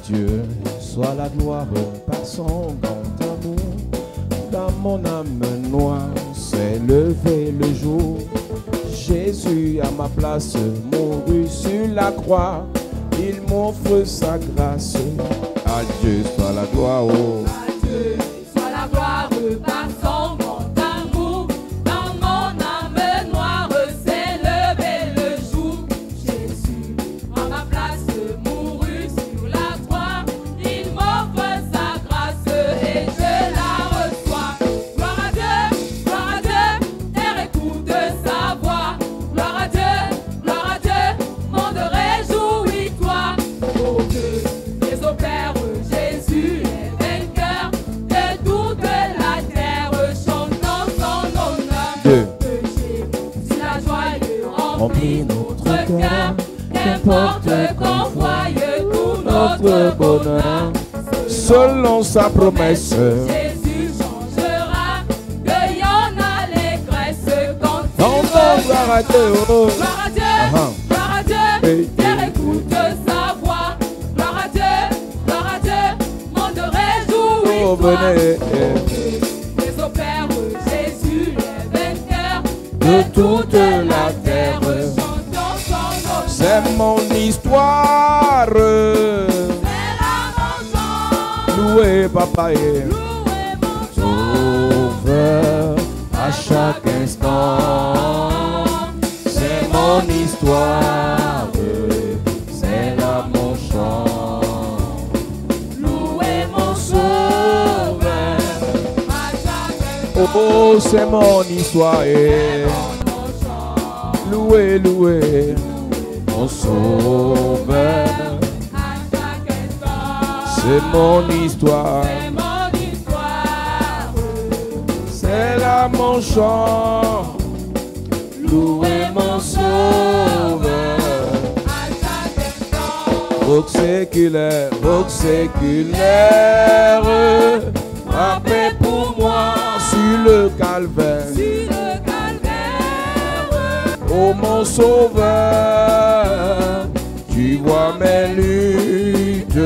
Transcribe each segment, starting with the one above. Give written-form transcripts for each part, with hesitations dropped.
Dieu soit la gloire par son grand amour. Dans mon âme noire s'est levé le jour. Jésus à ma place mourut sur la croix. Il m'offre sa grâce. À Dieu soit la gloire. Oh. À Dieu soit la gloire par son grand amour. Dans mon âme noire s'est levé le jour. Jésus à ma place mourut sur la croix. Il m'offre sa grâce et je la reçois. Gloire à Dieu, terre écoute sa voix. Gloire à Dieu, monde réjouis-toi. Oh Dieu, les opères, Jésus est vainqueur de toute la terre, chantons son honneur. Péché, si la joie remplit notre cœur, qu'importe qu'on voie tout notre bonheur. Selon sa promesse, Jésus changera, cueillant l'allégresse quand on il va gloire à Dieu. Oh. Gloire à Dieu, Ah. gloire à Dieu, terre écoute sa voix. Gloire à Dieu, monde Oh, réjouis-toi. venez. Les opères, Jésus est vainqueur De toute la terre. chantons son nom. C'est mon histoire. C'est la vengeance, Loué papa et louez mon nom. sauveur à chaque instant. C'est mon histoire. C'est là mon chant. Louez mon Sauveur. à chaque instant. Oh, c'est mon histoire. Mon chant, Loué, loué, mon sauveur. à chaque instant. C'est mon histoire. C'est mon histoire. C'est là mon chant. Loué mon sauveur. À chaque instant. Roc séculaire, frappez pour moi sur le calvaire. Sur le calvaire. Oh mon sauveur, tu vois mes luttes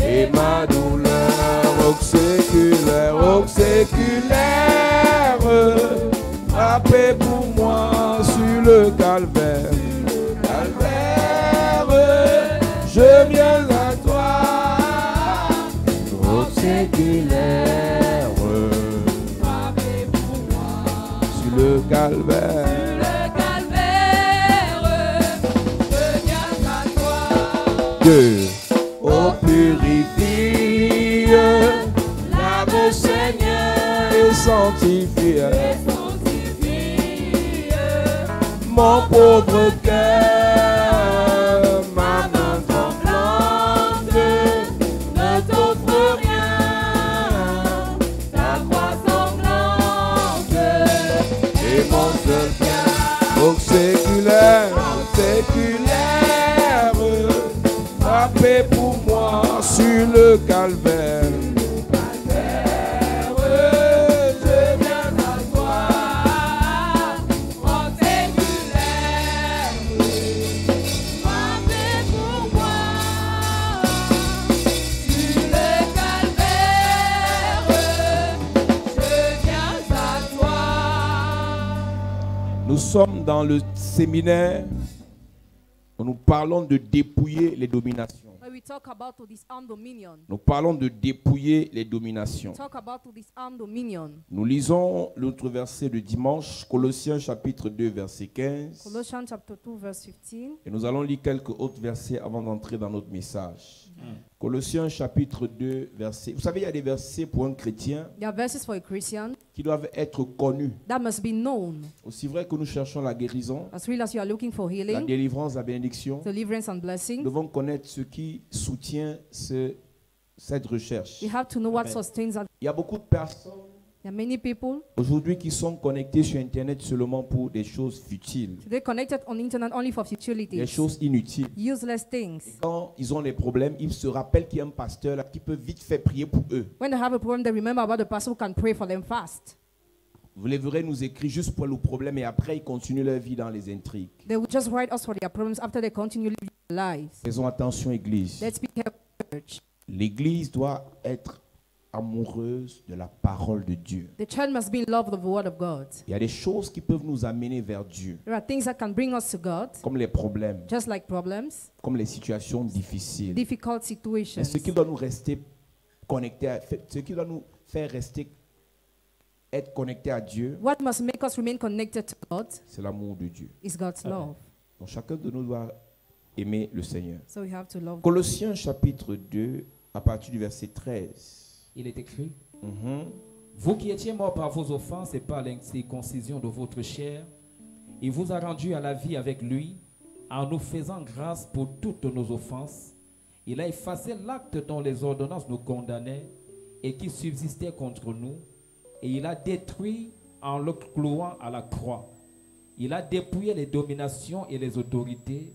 et ma douleur. Roc séculaire, frappez pour moi sur le calvaire. Calvaire, je viens à toi. Roc séculaire, Frappez pour moi. sur le calvaire. Le calvaire. Je viens à toi. Dieu, oh purifie, lave Seigneur et sanctifie Et sanctifie. mon pauvre cœur, ma main tremblante ne t'offre rien, Ta croix sanglante. et mon seul bien, oh séculaire, frappez pour moi sur le calvaire. Je viens à toi. Roc séculaire. Frappez pour moi. Sur le calvaire. Je viens à toi. Nous sommes dans le séminaire où nous parlons de dépouiller les dominations. When we talk about to disarm dominion, Nous parlons de dépouiller les dominations. talk about to disarm dominion. Nous lisons l'autre verset de dimanche, Colossiens chapitre 2, verset 15. Colossians chapter 2 verse 15. Et nous allons lire quelques autres versets avant d'entrer dans notre message. Colossiens chapitre 2, verset. Vous savez, il y a des versets pour un chrétien There are verses for a Christian qui doivent être connus. that must be known. Aussi vrai que nous cherchons la guérison, As real as you are looking for la healing, délivrance, la bénédiction, deliverance and nous blessing, devons connaître ce qui soutient cette recherche. we have to know what sustains us. Il y a beaucoup de personnes There are many people aujourd'hui qui sont connectés sur Internet seulement pour des choses futiles, today connected on internet only for des futilities, choses inutiles. useless things. Quand ils ont des problèmes, ils se rappellent qu'il y a un pasteur là qui peut vite faire prier pour eux. When they have a problem, they remember about the person who can pray for them fast. Vous les verrez nous écrire juste pour le problème et après ils continuent leur vie dans les intrigues. They will just write us for their problems after they continue living their lives. Faisons attention, Église. Let's be careful, church. L'église doit être amoureuse de la parole de Dieu. The church must be in love with the word of God. Il y a des choses qui peuvent nous amener vers Dieu, There are things that can bring us to God, comme les problèmes, just like problems, comme les situations difficiles. difficult Mais situations. ce qui doit nous rester connectés, ce qui doit nous faire être connectés à Dieu, What must make us remain connected to God c'est l'amour de Dieu. is God's love. Donc chacun de nous doit aimer le Seigneur. So we have to love God. Colossiens chapitre 2, à partir du verset 13. Il est écrit, Mhm. vous qui étiez morts par vos offenses et par l'incirconcision de votre chair, il vous a rendus à la vie avec lui, en nous faisant grâce pour toutes nos offenses. Il a effacé l'acte dont les ordonnances nous condamnaient et qui subsistait contre nous, et il a détruit en le clouant à la croix. Il a dépouillé les dominations et les autorités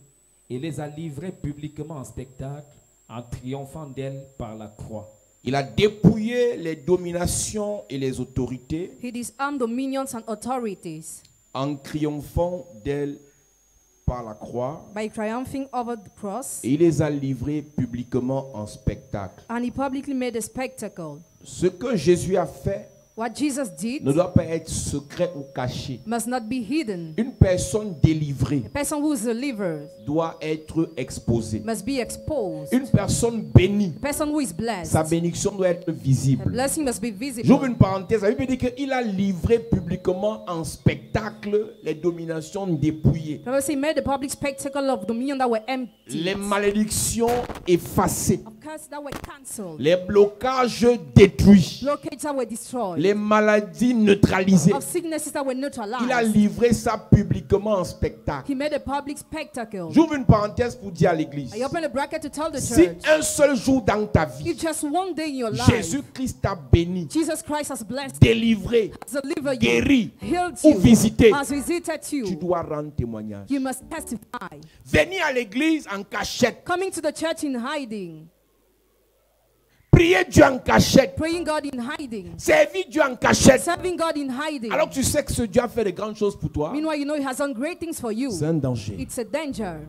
et les a livrées publiquement en spectacle en triomphant d'elles par la croix. Il a dépouillé les dominations et les autorités He disarmed dominions and authorities en triomphant d'elles par la croix, by triumphing over the cross, et il les a livrées publiquement en spectacle. and he publicly made a spectacle. Ce que Jésus a fait What Jesus did ne doit pas être secret ou caché. must not be hidden. Une personne délivrée A person who is delivered doit être exposée. must be exposed. Une personne bénie, A person who is blessed, sa bénédiction doit être a visible. blessing must be J'ouvre visible. une parenthèse. La Bible dit qu'il a livré publiquement en spectacle les dominations dépouillées, The Bible says he made a public spectacle of dominion that were empty, les malédictions effacées, of curses that were cancelled, les blocages détruits, blockades that were destroyed, les maladies neutralisées. of sicknesses that were Il a neutralized. livré ça publiquement en spectacle. He made a public spectacle. J'ouvre une parenthèse pour dire à l'église, I open a bracket to tell the si church, un seul jour dans ta vie, if just one day in your life, Jésus-Christ t'a béni, Jesus Christ has blessed, délivré, has delivered you, guéri healed ou you, visité, has visited tu you, dois rendre témoignage. you must testify. Venir à l'église en cachette, Coming to the church in hiding, prier Dieu en cachette, praying God in hiding, servir Dieu en cachette, serving God in hiding. alors que tu sais que ce Dieu a fait de grandes choses pour toi, Meanwhile, you know He has done great things for you. c'est un danger. It's a danger.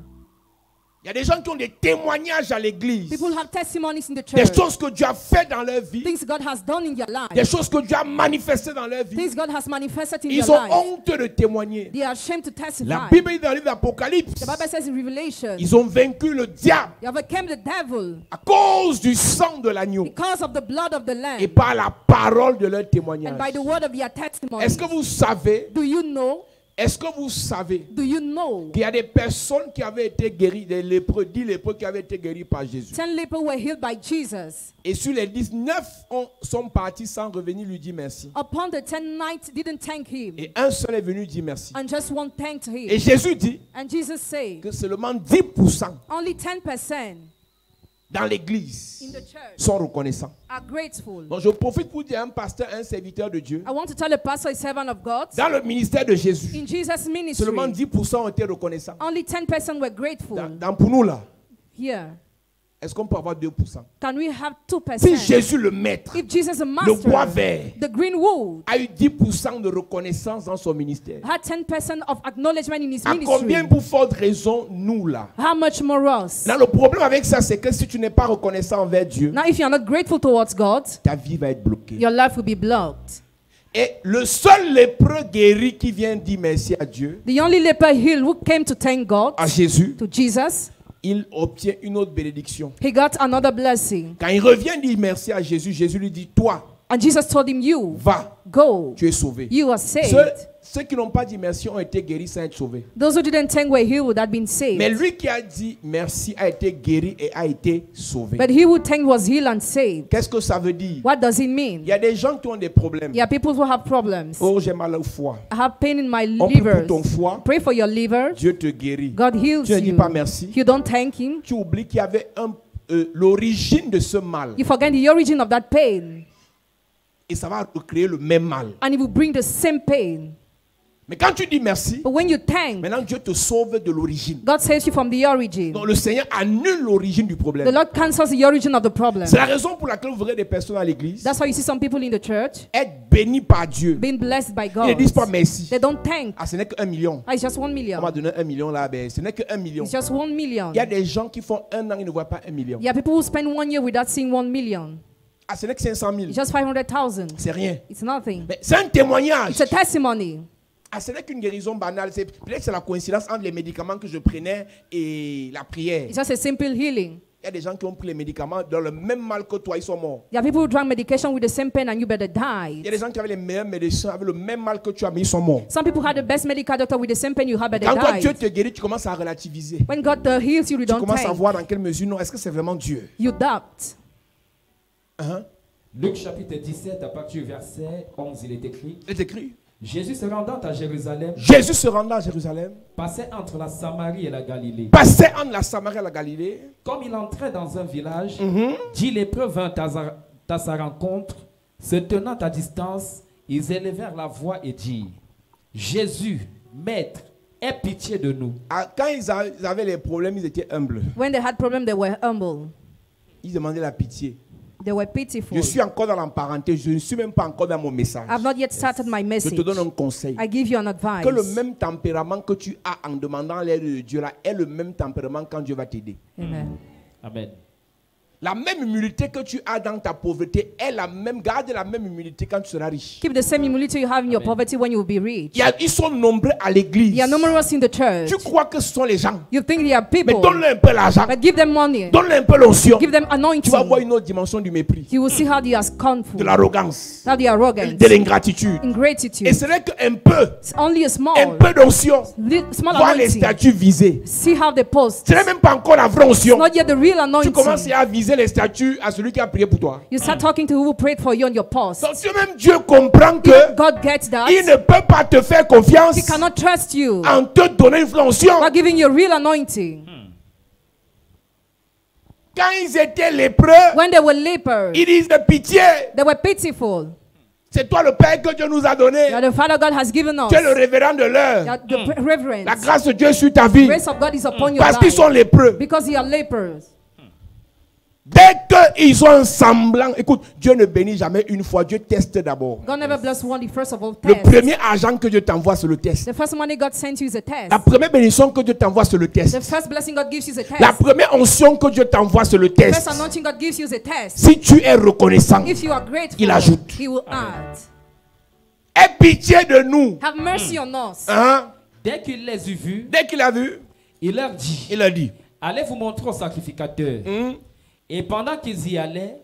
Il y a des gens qui ont des témoignages à l'église, People have testimonies in the des church, choses que Dieu a fait dans leur vie, things God has done in your des life, choses que Dieu a manifestées dans leur vie. things God has manifested in Ils your ont life. honte de témoigner. They are ashamed to La testify. Bible dit dans le livre d'Apocalypse, The Bible says in Revelation, ils ont vaincu le diable you overcame the devil à cause du sang de l'agneau because of the blood of the et Lamb par la parole de leur and témoignage. by the word of their testimony. Est-ce que vous savez, Do you know? qu'il y a des personnes qui avaient été guéries, des lépreux, 10 lépreux qui avaient été guéris par Jésus. 10 lepers were healed by Jesus. Et sur les 10, 9 sont partis sans revenir lui dire merci. Upon the 10 nights, didn't thank him, Et un seul est venu dire merci. and just one thanked Et him. Jésus dit And Jesus said, que seulement 10% only 10% dans l'église in the church sont reconnaissants. are grateful. Donc je profite pour dire à un pasteur, un serviteur de Dieu, I want to tell a pastor, a servant of God, dans le ministère de Jésus, in Jesus' ministry, seulement 10% ont été reconnaissants. only 10% were grateful. Pour nous là, Here, est-ce qu'on peut avoir 2%? can we have Si 2%? Jésus le maître If Jesus, the le bois master, vert, the green wood, a eu 10% de reconnaissance dans son ministère, had 10% of acknowledgement in his à combien ministry, pour forte raison nous là? how much more us? Là, le problème avec ça, c'est que si tu n'es pas reconnaissant envers Dieu, Now, if you are not grateful towards God, ta vie va être bloquée. your life will be blocked. Et le seul lépreux guéri qui vient dire merci à Dieu, The only leper healed who came to thank God, à Jésus, to Jesus, il obtient une autre bénédiction. he got another blessing. Quand il revient dire merci à Jésus, Jésus lui dit, toi, And Jesus told him, you, va, go, tu es sauvé. you are saved. Ceux qui n'ont pas dit merci ont été guéris sans être sauvés. Those who didn't thank were healed would have been saved. Mais lui qui a dit merci a été guéri et a été sauvé. But he who thanked was healed and saved. Qu'est-ce que ça veut dire? What does it Il mean? y a des gens qui ont des problèmes. Yeah, people who have problems. Oh, j'ai mal au foie. I have pain in my On prie pour liver. ton foie. Pray for your liver. Dieu te guérit. God heals Tu ne dis you. pas merci. You don't thank him. Tu oublies qu'il y avait l'origine de ce mal. You forget the origin of that pain. Et ça va recréer le même mal. And it will bring the same pain. Mais quand tu dis merci, But when you thank, maintenant Dieu te sauve de l'origine. God saves you from the origin. Donc le Seigneur annule l'origine du The problème. Lord cancels the origin of the problem. C'est la raison pour laquelle vous verrez des personnes à l'église That's why you see some people in the church être bénis par Dieu. being blessed by Ils God. ne disent pas merci. They don't thank. Ah, ce n'est que 1 million. Ah, it's just 1 On m'a million. donné 1 million là, ben, ce n'est que 1 million. It's just 1 million. Il y a des gens qui font 1 an, ils ne voient pas 1 million. Yeah, people who spend 1 year without seeing 1 million. Ah, ce n'est que 500 000. It's just 500,000. C'est rien. It's nothing. Mais c'est un témoignage. It's a testimony. Ah, ce n'est qu'une guérison banale. Peut-être que c'est la coïncidence entre les médicaments que je prenais et la prière. It's just a simple healing. Il y a des gens qui ont pris les médicaments dans le même mal que toi, ils sont morts. There are people who drank medication with the same pain and you better Il y a die. des gens qui avaient les meilleurs médecins, avaient le même mal que tu as, mais ils sont morts. Some people had the best medical doctor with the same pain you had, but they Quand toi, Dieu died. te guérit, tu commences à relativiser. When God heals you, you Tu don't commences à thank. voir dans quelle mesure, non, est-ce que c'est vraiment Dieu? You doubt. Hein? Luc chapitre 17, à partir du verset 11, il est écrit: Il est écrit. Jésus se rendant à Jérusalem, Jésus se rendant à Jérusalem, passait entre la Samarie et la Galilée. passait entre la Samarie et la Galilée. Comme il entrait dans un village, 10 lépreux vinrent à sa rencontre. Se tenant à distance, ils élevèrent la voix et dirent: Jésus, Maître, aie pitié de nous. Ah, quand ils avaient les problèmes, ils étaient humbles. When they had problems, they were humble. Ils demandaient la pitié. They were pitiful. Je suis encore dans la parenté, je ne suis même pas encore dans mon message. I've not yet started my Je message. te donne un conseil. I give you an advice. Que le même tempérament que tu as en demandant l'aide de Dieu là est le même tempérament quand Dieu va t'aider. Amen. Amen. La même humilité que tu as dans ta pauvreté est la même. Garde la même humilité quand tu seras riche. Keep the same humility you have in your Amen. poverty when you will be rich. Ils sont nombreux à l'église. They are numerous in the church. Tu crois que ce sont les gens. You think they are Mais people, donne-leur un peu l'argent. but give them money. Donne-leur un peu l'onction. Give them Tu vas voir anointing. une autre dimension du mépris, You will see how they are de scornful, l'arrogance, how they are arrogant, de l'ingratitude. ingratitude. Et ce n'est qu'un peu, It's only a un small, peu d'onction. small Voir les anointing. statues visées. See how they post. Ce n'est même pas encore la vraie It's onction. not yet the real Tu commences anointing. à viser les statues à celui qui a prié pour toi. You start talking to who prayed for you on your post. Donc si même Dieu comprend que God gets that. il ne peut pas te faire confiance He cannot trust you en te donnant une vraie onction. by giving you real anointing. Quand ils étaient lépreux, When they were lepers, ils disent de pitié. they were pitiful. C'est toi le Père que Dieu nous a donné. You are the Father God has given us. Tu es le révérend de You l'heure. are the reverence. La grâce de Dieu est sur ta vie. Grace of God is upon your Parce qu'ils life. sont lépreux. Because you are lepers. Dès qu'ils ont un semblant, écoute, Dieu ne bénit jamais une fois, Dieu teste d'abord. God never bless one. The first of all, Le test. premier argent que Dieu t'envoie, c'est le test. The first money God sent you is a test. La première bénédiction que Dieu t'envoie, c'est le The test. first blessing God gives you is a test. La première onction que Dieu t'envoie, c'est le The first test. anointing God gives you is a test. Si tu es reconnaissant, If you are grateful, Il ajoute. He will add. aie pitié de nous. Have mercy on us. Hein? Dès qu'il les eut vus, Dès qu'il a vu, il leur dit: il a dit. Allez vous montrer au sacrificateur. Et pendant qu'ils y allaient,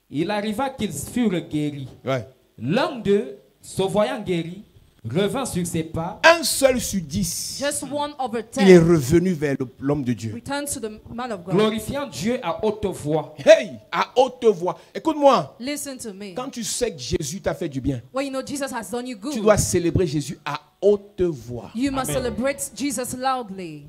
il arriva qu'ils furent guéris. Ouais. L'un d'eux, se voyant guéri, revint sur ses pas. Un seul sur 10, Just 1/10 il est revenu vers l'homme de Dieu. returns to the man of God. Glorifiant Dieu à haute voix. Hey, à haute voix. Écoute-moi, Listen to me. quand tu sais que Jésus t'a fait du bien, When you know Jesus has done you tu good, dois célébrer Jésus à haute voix. you must Amen. celebrate Jesus loudly.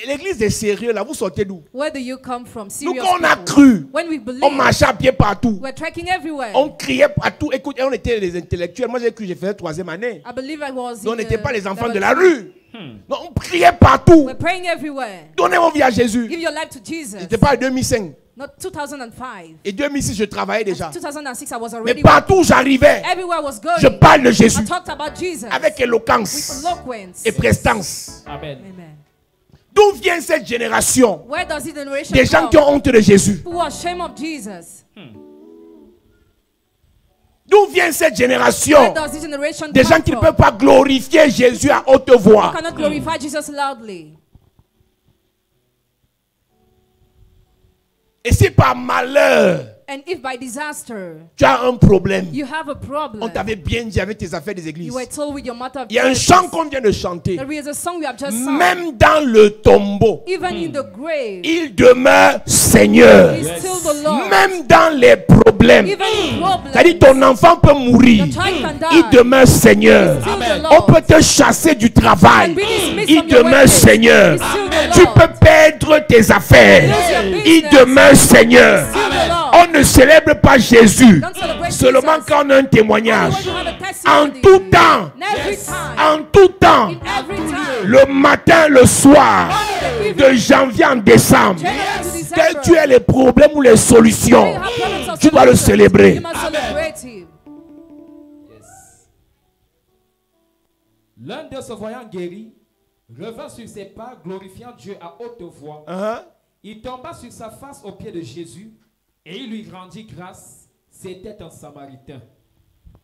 L'église est sérieuse là, vous sortez d'où? Where do you come from? Nous, Serious quand on a people. cru, When we on believe, marchait à pied partout. we're trekking everywhere. On criait partout. Écoute, et on était des intellectuels. Moi, j'ai cru, j'ai fait la 3e année. I believe I was. Nous, on in n'était the pas les enfants de laboratory. la rue. Non, on priait partout. We're praying everywhere. Donnez vos vies à Jésus. Give your life to Jesus. C'était pas en 2005. Not 2005. Et 2006, je travaillais déjà. 2006, I was Mais already. partout où j'arrivais, Everywhere I was going. je parle de Jésus I talked about Jesus. avec With éloquence eloquence. et prestance. Amen. Amen. D'où vient cette génération Where does this generation des gens come? qui ont honte de Jésus? Who are ashamed of Jesus? D'où vient cette Where génération does this generation des gens come qui ne from? peuvent pas glorifier Jésus à haute Who voix? cannot glorify Jesus loudly? Et si par malheur, And if by disaster tu as un problème, you have a on problem, t'avait bien dit avec tes affaires des églises. you were told with your matter of Il y a un churches. chant qu'on vient de chanter. There is a song we have just sung. Même dans le tombeau, Even in the grave, il demeure Seigneur. He's still the Lord. Même dans les problèmes. Even in problems, C'est-à-dire ton enfant peut mourir. your child can Il die. demeure Seigneur. He's still the Amen. On Lord. peut te chasser du travail. You can be dismissed Il from your demeure workplace. Seigneur. He's still the Tu Lord. peux perdre tes affaires. Lose your Il business. demeure Seigneur. Still the Lord. On ne célèbre pas Jésus Don't celebrate seulement Jesus. quand on a un témoignage. Only when you have a En testimony. tout temps, In every time. en tout temps, In every time. le matin, le soir, de janvier en décembre, January to December. quels tu aies les problèmes ou les solutions, When you have problems or tu dois le solutions, célébrer. You must celebrate him. Yes. L'un d'eux se voyant guéri, revint sur ses pas, glorifiant Dieu à haute voix. Il tomba sur sa face aux pieds de Jésus et il lui rendit grâce. C'était un Samaritain.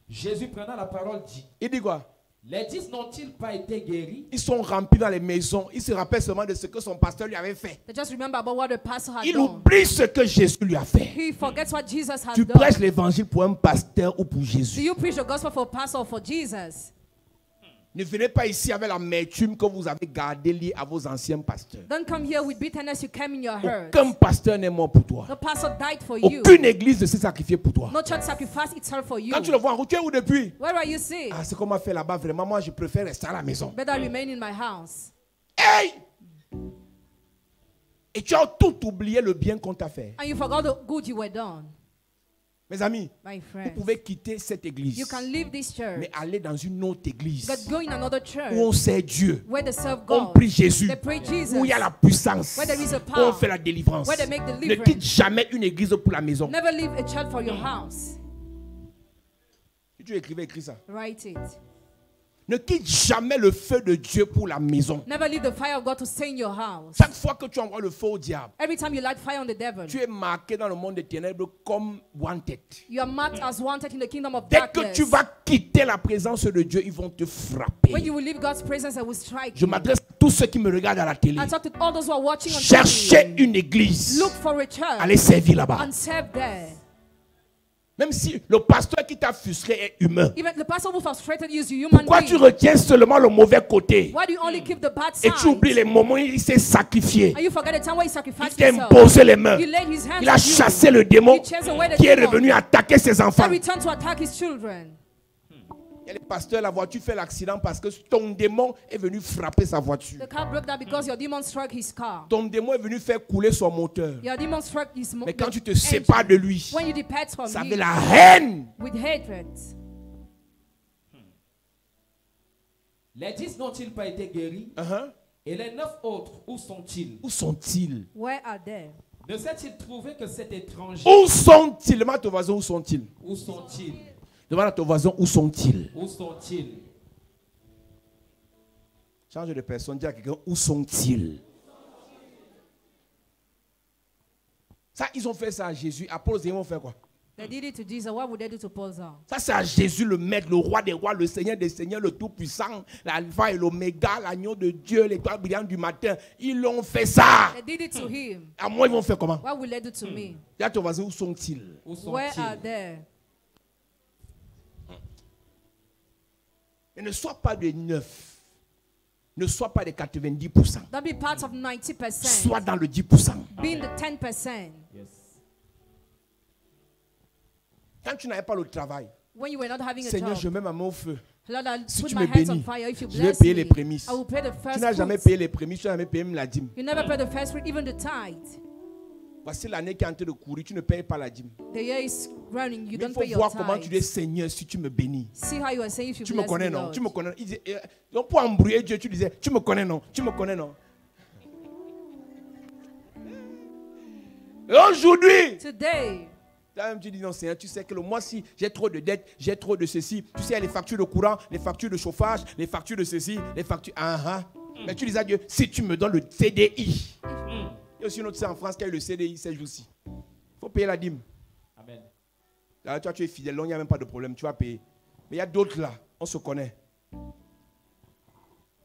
Jésus prenant la parole dit, Il dit quoi? les 10 n'ont-ils pas été guéris? Ils sont remplis dans les maisons. Il se rappelle seulement de ce que son pasteur lui avait fait. They just remember about what the pastor had Il done. oublie ce que Jésus lui a fait. He forgets what Jesus has Tu done. prêches l'évangile pour un pasteur ou pour Do Jésus. you preach the gospel for a pastor or for Jesus? Ne venez pas ici avec l'amertume que vous avez gardée liée à vos anciens pasteurs. Don't come here with bitterness you came in your hurt. Aucun pasteur n'est mort pour toi. The pastor died for you. Aucune église ne s'est sacrifiée pour toi. No church sacrificed itself for you. Quand tu le vois en route, tu es où depuis? Where are you sick? Ah, c'est qu'on m'a fait là-bas. Vraiment, moi, je préfère rester à la maison. Better remain in my house. Hey! Et tu as tout oublié le bien qu'on t'a fait. And you forgot the good you were done. Mes amis, My vous friends, pouvez quitter cette église, you can leave this church, mais aller dans une autre église but go in another church où on sert Dieu, where they serve on God, prie Jésus, they pray Jesus, où il y a la puissance, Where there is a où power, on fait la délivrance. where they make Ne deliverance. quitte jamais une église pour la maison. Never leave a church for your house. Si tu écrivais, écris ça. Write it. Ne quitte jamais le feu de Dieu pour la maison. Never leave the fire of God to stay in your house. Chaque fois que tu envoies le feu au diable, Every time you light fire on the devil, tu es marqué dans le monde des ténèbres comme wanted. you are marked as wanted in the kingdom of Dès que darkness. tu vas quitter la présence de Dieu, ils vont te frapper. When you will leave God's presence, I will strike Je you. m'adresse à tous ceux qui me regardent à la télé. I talk to all those who are watching on Cherchez TV. une église. Look for a church Allez servir là-bas. and serve there. Même si le pasteur qui t'a frustré est humain. Even the pastor who frustrated you is a human Pourquoi tu being. retiens seulement le mauvais côté Why do you only keep the bad et side? tu oublies les moments où il s'est sacrifié? And you forget the time where he Il sacrificed t'a himself. imposé les mains. He laid his hands Il a on you. chassé le démon He chased away the qui est demon revenu attaquer ses enfants. that returned to attack his children. Il y a les pasteurs, la voiture fait l'accident parce que ton démon est venu frapper sa voiture. The car broke down because your demon struck his car. Ton démon est venu faire couler son moteur. Your demon struck his Mais quand tu te engine. sépares de lui, When you depart from ça him avait la haine. with hatred. Les 10 n'ont-ils pas été guéris? Et les 9 autres, où sont-ils? Où sont-ils? Where are they? Ne s'est-il trouvé que cet étranger? Où sont-ils? Demande à ton voisin où sont-ils? Où sont-ils? Demande à ton voisin où sont-ils? Où sont-ils? Change de personne, dis à quelqu'un où sont-ils? Ça, ils ont fait ça à Jésus. Apôtres, ils vont faire quoi? They did it to Jesus. What would they do to Paul? Ça, c'est à Jésus, le maître, le roi des rois, le Seigneur des seigneurs, le tout-puissant, l'alpha et l'oméga, l'agneau de Dieu, l'étoile brillante du matin. Ils l'ont fait ça. They did it to him. À moi, ils vont faire comment? What will they do to me? Dis à ton voisin où sont-ils? Où Where are sont-ils? they? Et ne sois pas de 9. Ne sois pas de 90%. Don't be part of 90%. Sois dans le 10%. Be in the 10%. Yes. Quand tu n'avais pas le travail, When you were not having a Seigneur, job, je mets ma main au feu. Lord, I'll Si put tu my me hands on bénis, fire. If you je vais bless payer me, les prémices. I will pay the Tu first n'as jamais fruits. payé les prémices, tu n'as jamais payé même la dîme. You never pay the first fruit, even the tithe. Voici l'année qui est en train de courir, tu ne payes pas la dîme. The year is running, you Mais il don't faut pay your voir comment tu dis, tithe. Seigneur, si tu me bénis. See how you are saying if you Tu me bless connais, me, non? Lord. Tu me connais. Il dit, donc pour embrouiller Dieu, tu disais, tu me connais, non? Tu me connais, non? Et aujourd'hui, Today, là-même, tu dis, non, Seigneur, tu sais que le mois-ci, j'ai trop de dettes, j'ai trop de ceci. Tu sais, il y a les factures de courant, les factures de chauffage, les factures de ceci, les factures. Mais tu dis à Dieu, si tu me donnes le CDI. Il y a aussi une autre en France qui a eu le CDI ces jours-ci. Il faut payer la dîme. Amen. Là, toi, tu es fidèle, il n'y a même pas de problème, tu vas payer. Mais il y a d'autres là, on se connaît.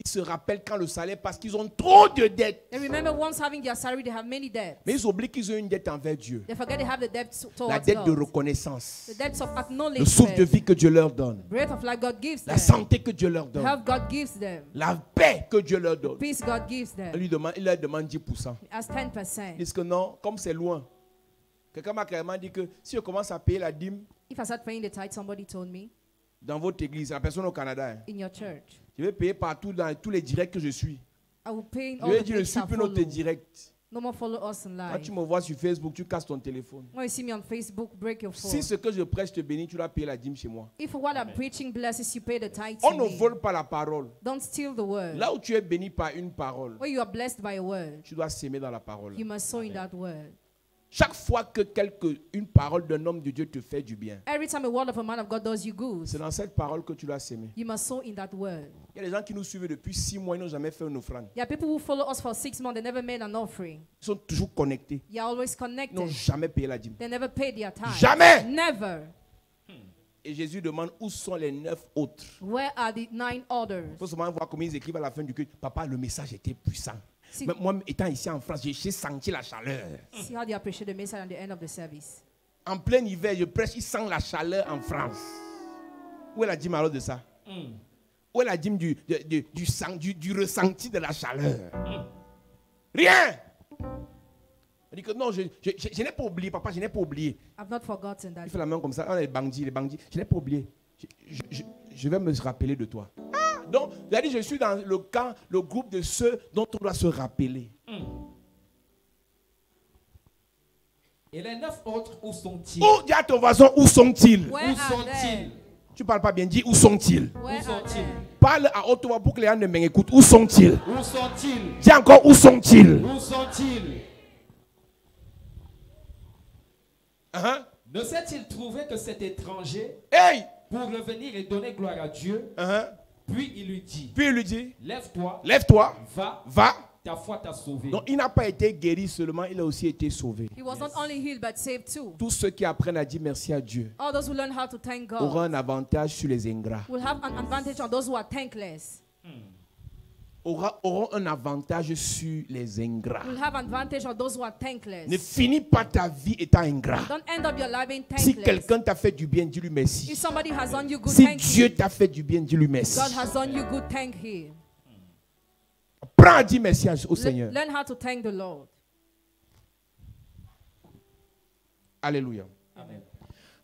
Ils se rappellent quand le salaire parce qu'ils ont trop de dettes. they remember once having their salary, they have many debts. Mais ils oublient qu'ils ont une dette envers Dieu. They forget they have the debts La towards dette de God. reconnaissance. The debts of Le souffle de acknowledgement. vie que Dieu leur donne. Breath of life God gives La them. santé que Dieu leur The donne. health God gives them. La paix que Dieu leur donne. Peace God gives Il them. leur demande 10%. As 10%. Ils disent que non, comme c'est loin. Quelqu'un m'a carrément dit que si je commence à payer la dîme If I start paying the tithe, somebody told me, dans votre église, la personne au Canada, hein, in your church, je vais payer partout dans tous les directs que je suis. I will pay in Je all vais the dire, je things suis I plus notre follow. direct. No more follow us in Quand life. tu me vois sur Facebook, tu casses ton téléphone. When you see me on Facebook, break your phone. Si ce que je prêche te bénit, tu dois payer la dîme chez moi. If what I'm preaching blesses you, pay the tithe On to ne me. vole pas la parole. Don't steal the word. Là où tu es béni par une parole, Where you are blessed by a word, tu dois s'aimer dans la parole. you must sow in that word. Chaque fois que une parole d'un homme de Dieu te fait du bien, Every time a word of a man of God does you good, c'est dans cette parole que tu dois s'aimer. you must sow in that word. Il y a des gens qui nous suivent depuis 6 mois, ils n'ont jamais fait une offrande. There are people who follow us for 6 months, they never made an offering. Ils sont toujours connectés. You're always Ils n'ont connected. jamais payé la dîme. They never paid their tithe. Jamais. Never. Et Jésus demande où sont les 9 autres. Where are the 9 others? Il faut seulement voir comment ils écrivent à la fin du culte. Papa, le message était puissant. See, Mais moi, étant ici en France, j'ai senti la chaleur. see how they appreciate the message at the end of the service. En plein hiver, je prêche, ils sentent la chaleur en France. Où est la dîme alors de ça? Où est la dîme du ressenti de la chaleur? Rien! Il dit que non, je n'ai pas oublié, papa, je n'ai pas oublié. I've not forgotten that. Il fait la main comme ça. Oh, les bandits. Je n'ai pas oublié. Je vais me rappeler de toi. Ah, donc, il a dit, je suis dans le camp, le groupe de ceux dont on doit se rappeler. Et les 9 autres, où sont-ils? Oh, dis à ton voisin, où sont-ils? Where Où are sont-ils? Tu parles pas bien, dis, où sont-ils? Where Où are sont-ils? they? Parle à haute voix pour que les gens ne m'écoutent. Où sont-ils? Où sont-ils? Dis encore, où sont-ils? Où sont-ils? Hein? Ne s'est-il trouvé que cet étranger Hey! pour revenir et donner gloire à Dieu? Hein? Puis il lui dit, Puis il lui dit, lève-toi, lève-toi, va, va. ta foi t'a sauvé. Donc il n'a pas été guéri seulement, il a aussi été sauvé. He was not only healed but saved too. Tous ceux qui apprennent à dire merci à Dieu All those who learn how to thank auront God un avantage sur les ingrats. will have an advantage on those who are thankless. Auront un avantage sur les ingrats. Will have advantage on those who are thankless. Ne finis pas ta vie étant ingrat. Don't end up your life being Si thankless. quelqu'un t'a fait du bien, dis-lui If merci. somebody has done you good, Si thank Dieu him. t'a fait du bien, dis-lui merci. God has done you good, thank him. Prends à dire merci au Seigneur. Learn how to thank the Lord. Alléluia. Amen.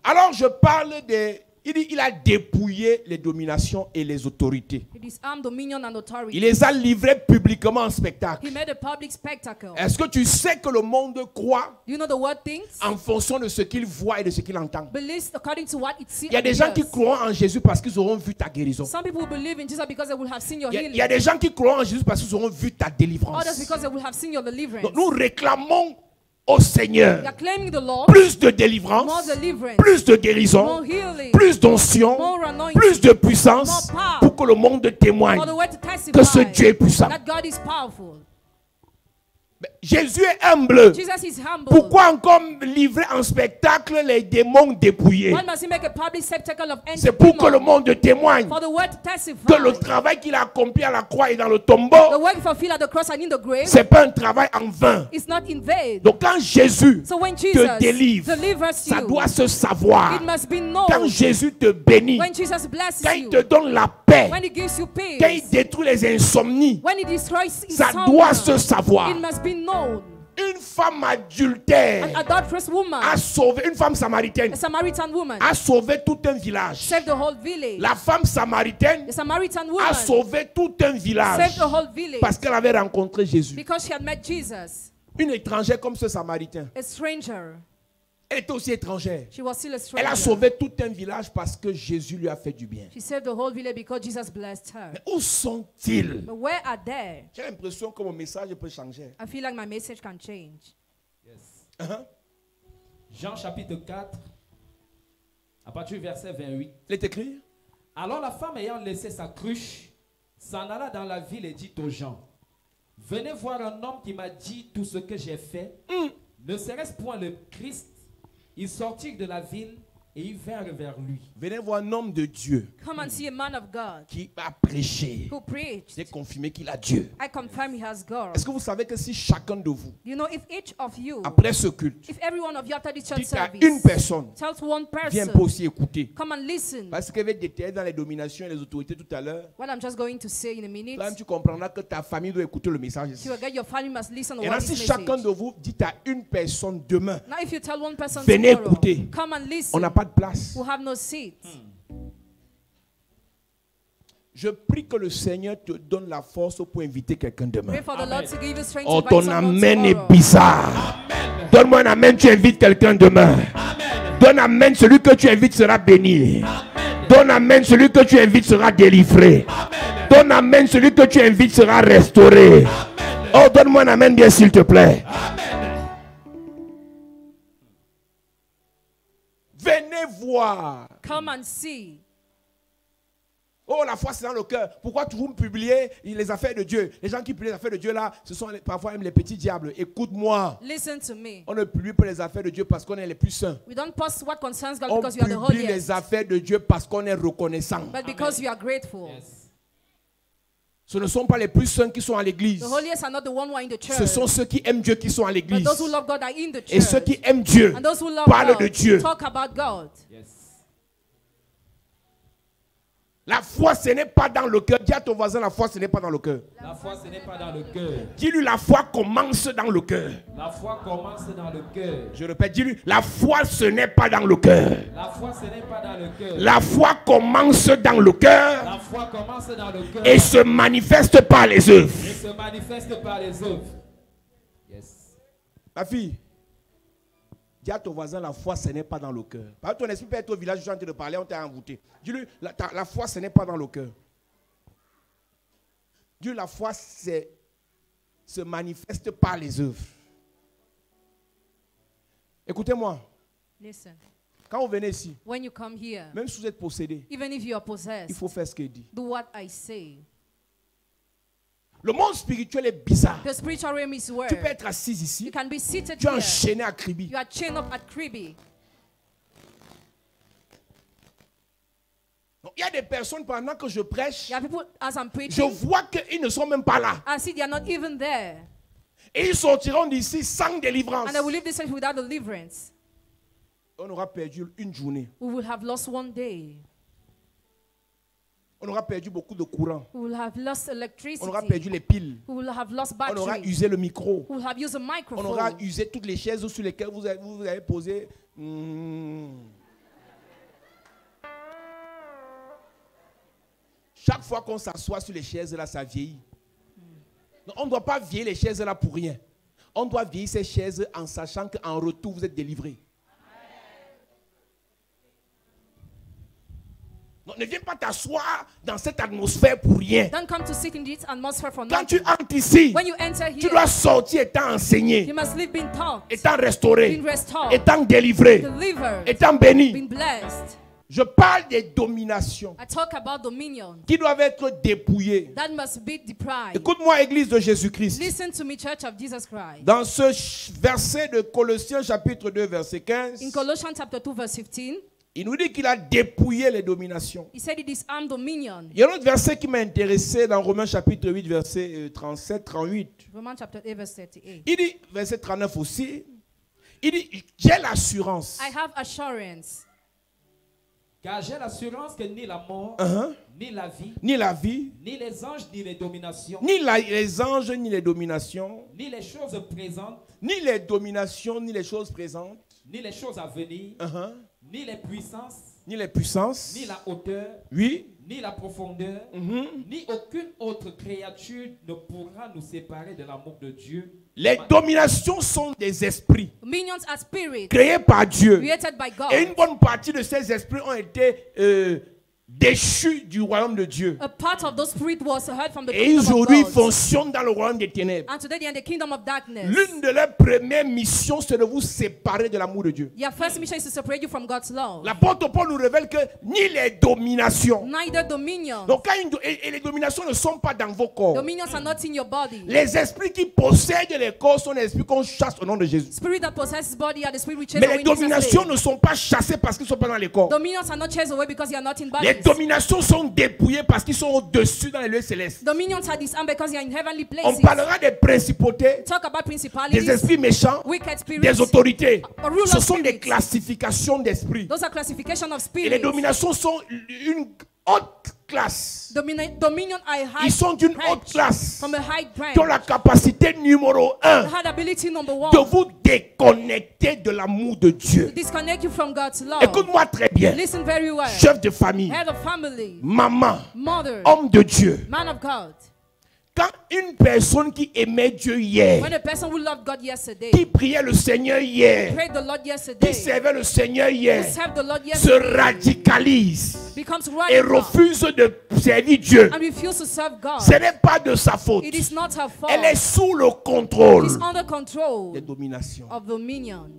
Alors je parle des... Il dit, il a dépouillé les dominations et les autorités. He disarmed dominion and Il authority. les a livrés publiquement en spectacle. He made a public spectacle. Est-ce que tu sais que le monde croit You know the word things? en fonction de ce qu'il voit et de ce qu'il entend? Believes according to what it sees. Il y a des gens qui croient en Jésus parce qu'ils auront vu ta guérison. Some people will believe in Jesus because they will have seen your Il y healing. a des gens qui croient en Jésus parce qu'ils auront vu ta délivrance. Others because they will have seen your deliverance. Donc nous réclamons au Seigneur We are claiming the Lord. plus de More délivrance, deliverance. plus de guérison, More healing. plus d'onction, More anointing. plus de puissance More power. pour que le monde témoigne For the word to testify que ce Dieu est puissant. that God is powerful. Mais Jésus est humble. Jesus is humble. Pourquoi encore livrer en spectacle les démons dépouillés? Why must he make a public spectacle of C'est pour que le demons? monde témoigne For the word to testify. que le travail qu'il a accompli à la croix et dans le tombeau, The work fulfilled at the cross and in the grave c'est pas un travail en vain. is not in vain. Donc quand Jésus So when te Jesus délivre, delivers ça you, doit se savoir. it must be known. Quand Jésus te bénit, When Jesus blesses quand il you, te donne la paix, when he gives you quand il peace, détruit les insomnies, when he destroys ça insomnia, doit se savoir. it must be known. Une femme adultère An adulterous woman, a sauvé, une femme samaritaine a Samaritan woman, a sauvé tout un village. saved the whole village. La femme samaritaine The Samaritan a woman sauvé tout un village saved the whole village parce qu'elle avait rencontré Jésus. because she had met Jesus. Une étrangère comme ce samaritain, A stranger. elle était aussi étrangère. She was still a Elle a stranger. sauvé tout un village parce que Jésus lui a fait du bien. She saved the whole village because Jesus blessed her. Mais où sont-ils? But where are they? J'ai l'impression que mon message peut changer. I feel like my message can change. Hein? Jean chapitre 4, à partir du verset 28. Il est écrit? Alors la femme ayant laissé sa cruche, s'en alla dans la ville et dit aux gens, venez voir un homme qui m'a dit tout ce que j'ai fait. Ne serait-ce point le Christ? Ils sortirent de la ville et ils vinrent vers lui. Venez voir un homme de Dieu Come and see a man of God qui a prêché. who preached. J'ai confirmé qu'il a Dieu. I confirm he has God. Est-ce que vous savez que si chacun de vous, You know, if each of you, après ce culte, if every one of you after this church dites à service une personne, tells one viens pas person, aussi écouter. come and listen, Parce que j'étais dans les dominations et les autorités tout à l'heure. what I'm just going to say in a minute, Toi-même, tu comprendras que ta famille doit écouter le message. you will get your family must listen to Et what là, si this chacun message. de vous dit à une personne demain, Now if you tell one person venez tomorrow, écouter, come and on listen, n'a pas de place. we'll have no seat. Je prie que le Seigneur te donne la force pour inviter quelqu'un demain. Pray for the Lord to give you strength to Oh, invite ton someone amen est tomorrow. bizarre. Donne-moi un amen, tu invites quelqu'un demain. Donne amen, celui que tu invites sera béni. Donne amen, celui que tu invites sera délivré. Donne amen, celui que tu invites sera restauré. Oh, donne-moi un amen bien s'il te plaît. Venez voir. Come and see. Oh, la foi c'est dans le cœur. Pourquoi toujours publier les affaires de Dieu? Les gens qui publient les affaires de Dieu là, ce sont parfois même les petits diables. Écoute-moi. Listen to me. On ne publie pas les affaires de Dieu parce qu'on est les plus saints. We don't post what concerns God On because you are the publie les holiest, affaires de Dieu parce qu'on est reconnaissant. but because you are grateful. Ce ne sont pas les plus saints qui sont à l'église. The holiest are not the one who are in the church, Ce sont ceux qui aiment Dieu qui sont à but l'église. those who love God are in the Et ceux church. qui aiment Dieu And those who love parlent God de Dieu. talk about God. La foi, ce n'est pas dans le cœur. Dis à ton voisin, la foi, ce n'est pas dans le cœur. La foi, ce n'est pas dans le cœur. Dis-lui, la foi commence dans le cœur. La foi commence dans le cœur. Je répète, dis-lui, la foi, ce n'est pas dans le cœur. La foi, ce n'est pas dans le cœur. La foi commence dans le cœur La foi commence dans le cœur et se manifeste par les œuvres. et se manifeste par les œuvres. Yes. Ma fille, dis à ton voisin, la foi, ce n'est pas dans le cœur. Par exemple, ton esprit peut être au village, je suis en train de parler, on t'a envoûté. Dis-lui, la foi, ce n'est pas dans le cœur. Dis-lui, la foi, se manifeste par les œuvres. Écoutez-moi, Listen. quand vous venez ici, When you come here, même si vous êtes possédé, even if you are il possessed, faut faire ce qu'il dit. do what I say. Le monde spirituel est bizarre. The spiritual realm is where Tu peux être assis you ici, can be seated tu es here. enchaîné à Kribi. You are chained up at Kribi. Donc, il y a des personnes, pendant que je prêche, There are people, as I'm je preaching, vois qu'ils ne sont même pas là. I see they are not even there. Et ils sortiront d'ici sans délivrance. And I will leave this place without deliverance. On aura perdu une journée. We will have lost one day. On aura perdu beaucoup de courant. We will have lost electricity. On aura perdu les piles. We will have lost On aura battery. usé le micro. We will have used a On microphone. aura usé toutes les chaises sur lesquelles vous avez posé. Chaque fois qu'on s'assoit sur les chaises là, ça vieillit. Donc, on ne doit pas vieillir les chaises là pour rien. On doit vieillir ces chaises en sachant qu'en retour, vous êtes délivrés. Donc, ne viens pas t'asseoir dans cette atmosphère pour rien. Don't come to sit in this atmosphere for Quand nothing. tu entres ici, When you enter tu here, dois sortir étant enseigné, you must live being taught, étant restauré, being restored, étant délivré, delivered, étant béni. being blessed. Je parle des dominations I talk about dominion. qui doivent être dépouillées. That must be deprived. Écoute-moi, Église de Jésus-Christ. Listen to me, Church of Jesus Christ. Dans ce verset de Colossiens chapitre 2 verset 15, In Colossians chapter 2 verse 15, il nous dit qu'il a dépouillé les dominations. he said it is armed dominion. Il y a un autre verset qui m'a intéressé dans Romains chapitre 8 verset 37-38. Romans chapter 8 verse 38. Il dit, verset 39 aussi, il dit, j'ai l'assurance. I have assurance Car j'ai l'assurance que ni la mort, ni la vie, Ni la vie, ni les anges, ni les dominations, ni les anges, ni les dominations, ni les choses présentes, ni les dominations, ni les choses présentes, ni les choses à venir, ni les puissances, ni les puissances, ni la hauteur, oui, ni la profondeur, ni aucune autre créature ne pourra nous séparer de l'amour de Dieu. les dominations sont des esprits dominions are spirits créés par Dieu. created by God. Et une bonne partie de ces esprits ont été déchus du royaume de Dieu. A part of those spirits was heard from the Et kingdom aujourd'hui, ils of God. fonctionnent dans le royaume des ténèbres. And today they are in the kingdom of darkness. L'une de leurs premières missions, c'est de vous séparer de l'amour de Dieu. Their first mission is to separate you from God's love. L'apôtre Paul nous révèle que ni les dominations. Neither dominions. Donc, et les dominations ne sont pas dans vos corps. Dominions are not in your body. Les esprits qui possèdent les corps sont les esprits qu'on chasse au nom de Jésus. Spirit that possesses body are the spirit we chase Mais away les in Jesus' dominations name. ne sont pas chassées parce qu'ils ne sont pas dans les corps. Dominions are not chased away because they are not in Les bodies. dominations sont dépouillées parce qu'ils sont au-dessus dans les lieux célestes. Dominions are disarmed because they are in heavenly On places. parlera des principautés, Talk about principalities, des esprits méchants, wicked spirits. des autorités. Rule Ce of sont des spirits. classifications d'esprits. Those are classification of Et les spirits. dominations sont une haute classe. Dominion are high Ils sont d'une branch, haute classe. from a high branch. Qui ont la capacité numéro They 1 had ability number de one vous déconnecter de l'amour de to Dieu. disconnect you from God's love. Écoute-moi très bien. Listen very well. Chef de famille, Head of family, maman, mother, homme de Dieu. man of God. Quand une personne qui aimait Dieu hier, When a person who loved God yesterday, qui priait le Seigneur hier, prayed the Lord yesterday, qui servait le Seigneur who hier, served the Lord se yesterday, radicalise becomes et radical refuse de servir Dieu, and refuse to serve God, ce n'est pas de sa faute. it is not her fault. Elle est sous le contrôle It is under control des dominations. of dominions.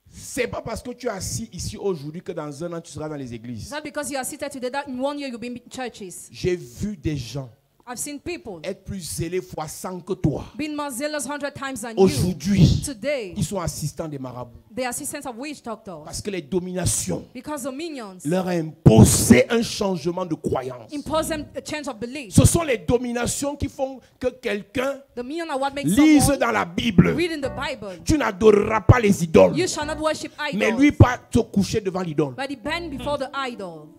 C'est pas parce que tu es assis ici aujourd'hui que dans un an tu seras dans les It's églises. not because you are seated today that in 1 year you'll be in churches. J'ai vu des gens I've seen people être plus zélés fois 100 que toi. being more zealous 100 times than you. Aujourd'hui, Today, ils sont assistants des marabouts. they are assistants of witch doctors Parce que les dominations because dominions leur ont imposé un changement de croyance. impose them a change of belief. Ce sont les dominations qui font que quelqu'un Dominion are what makes lise someone dans la Bible. read in the Bible. Tu n'adoreras pas les idoles. You shall not worship Mais idols, lui, pas te coucher devant l'idole. but he bend before the idol.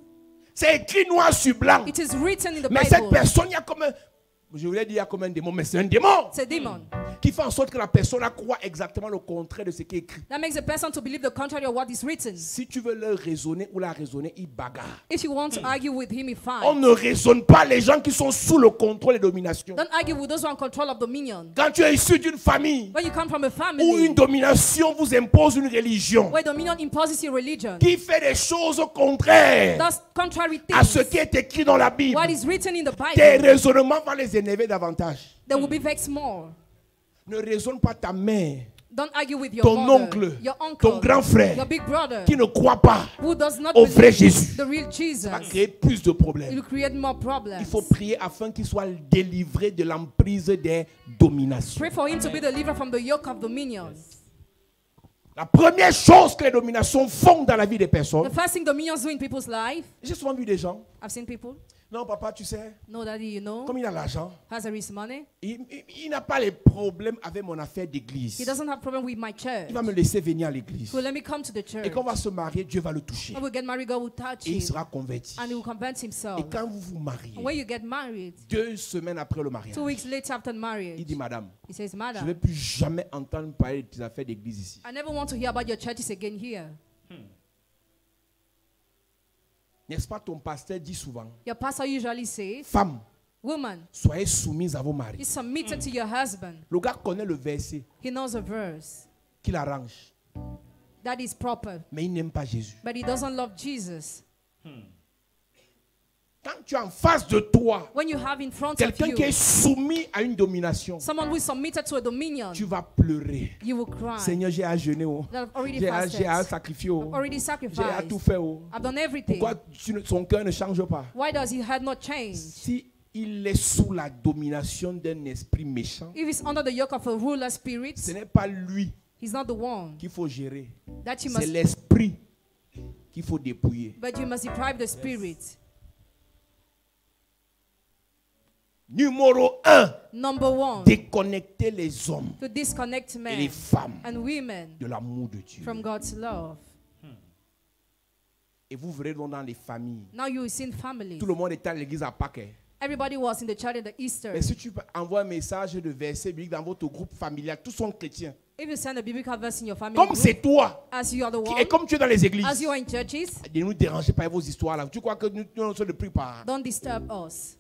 C'est écrit noir sur blanc. It is written in the Mais cette Bible. personne, il y a comme un... Je voulais dire il y a comme un démon, mais c'est un démon It's a demon. qui fait en sorte que la personne croit exactement le contraire de ce qui est écrit. That makes a person to believe the contrary of what is written. Si tu veux leur raisonner ou la raisonner, il bagarre. If you want to argue with him, he On fights. ne raisonne pas les gens qui sont sous le contrôle des dominations. Don't argue with those who are in control of dominion. Quand tu es issu d'une famille When you come from a où family une domination vous impose une religion where dominion imposes you religion, qui fait des choses contraires does contrary à ce things, qui est écrit dans la Bible, what is written in the tes Bible, raisonnements vont les énerver davantage. they will be vexed more. Ne raisonne pas ta mère Don't argue with your Ton mother, oncle, your uncle, ton grand frère, your big brother, qui ne croit pas who does not au vrai believe Jésus. the real Jesus. Ça va créer plus de It problèmes. will create more problems. Il faut prier afin qu'il soit délivré de l'emprise des dominations. Pray for him to be delivered from the yoke of dominion. La première chose que les dominations font dans la vie des personnes, The first thing dominions do in people's life, j'ai souvent vu des gens, I've seen people, non papa tu sais, no daddy, you know, comme il a l'argent, has a rich money. il n'a pas les problèmes avec mon affaire He d'église. doesn't have problem with my church. Il va me laisser venir à l'église. So let me come to the church. Et quand on va se marier, Dieu va le toucher. When we get married, God will touch Et il him sera converti. and he will convert himself. Et quand vous vous mariez, And when you get married, 2 semaines après le mariage, 2 weeks later after il marriage, dit madame, he says, je ne Madam, vais plus jamais entendre parler de tes affaires d'église ici. I never want to hear about your churches again here. N'est-ce pas, ton pasteur dit souvent, Your pastor usually says, femme, woman, soyez soumise à vos be maris. submitted to your husband. Le gars connaît le verset He knows a verse qu'il arrange, that is proper, mais il n'aime pas Jésus. but he doesn't love Jesus. Quand tu as en face de toi When you have in front of quelqu'un qui est you soumis à une domination, someone who is submitted to a dominion, tu vas pleurer. you will cry. Seigneur, j'ai à jeûner, oh. That I've already J'ai fasted. à sacrifier, oh. Already J'ai à sacrificed. tout faire, oh. I've done everything. Pourquoi son cœur ne change pas? Why does he have not changed? Si il est sous la domination d'un esprit méchant, If he's under the yoke of a ruler spirit, ce n'est pas lui he's not the one qu'il faut gérer. that you C'est must, l'esprit qu'il faut dépouiller. but you must deprive the spirit. Numéro 1, Number one, déconnecter les hommes to disconnect et les men femmes and women de l'amour de Dieu. from God's love. Et vous verrez donc dans les familles, Now you see in families. tout le monde est à l'église à Pâques. Everybody was in the church at the Easter. Mais si tu envoies un message de verset biblique dans votre groupe familial, tous sont chrétiens. If you send a biblical verse in your family Comme group, c'est toi, as you are the one, et comme tu es dans les églises, as you are in churches, ne nous dérangez pas avec vos histoires là. Tu crois que nous sommes de prix par... don't disturb us.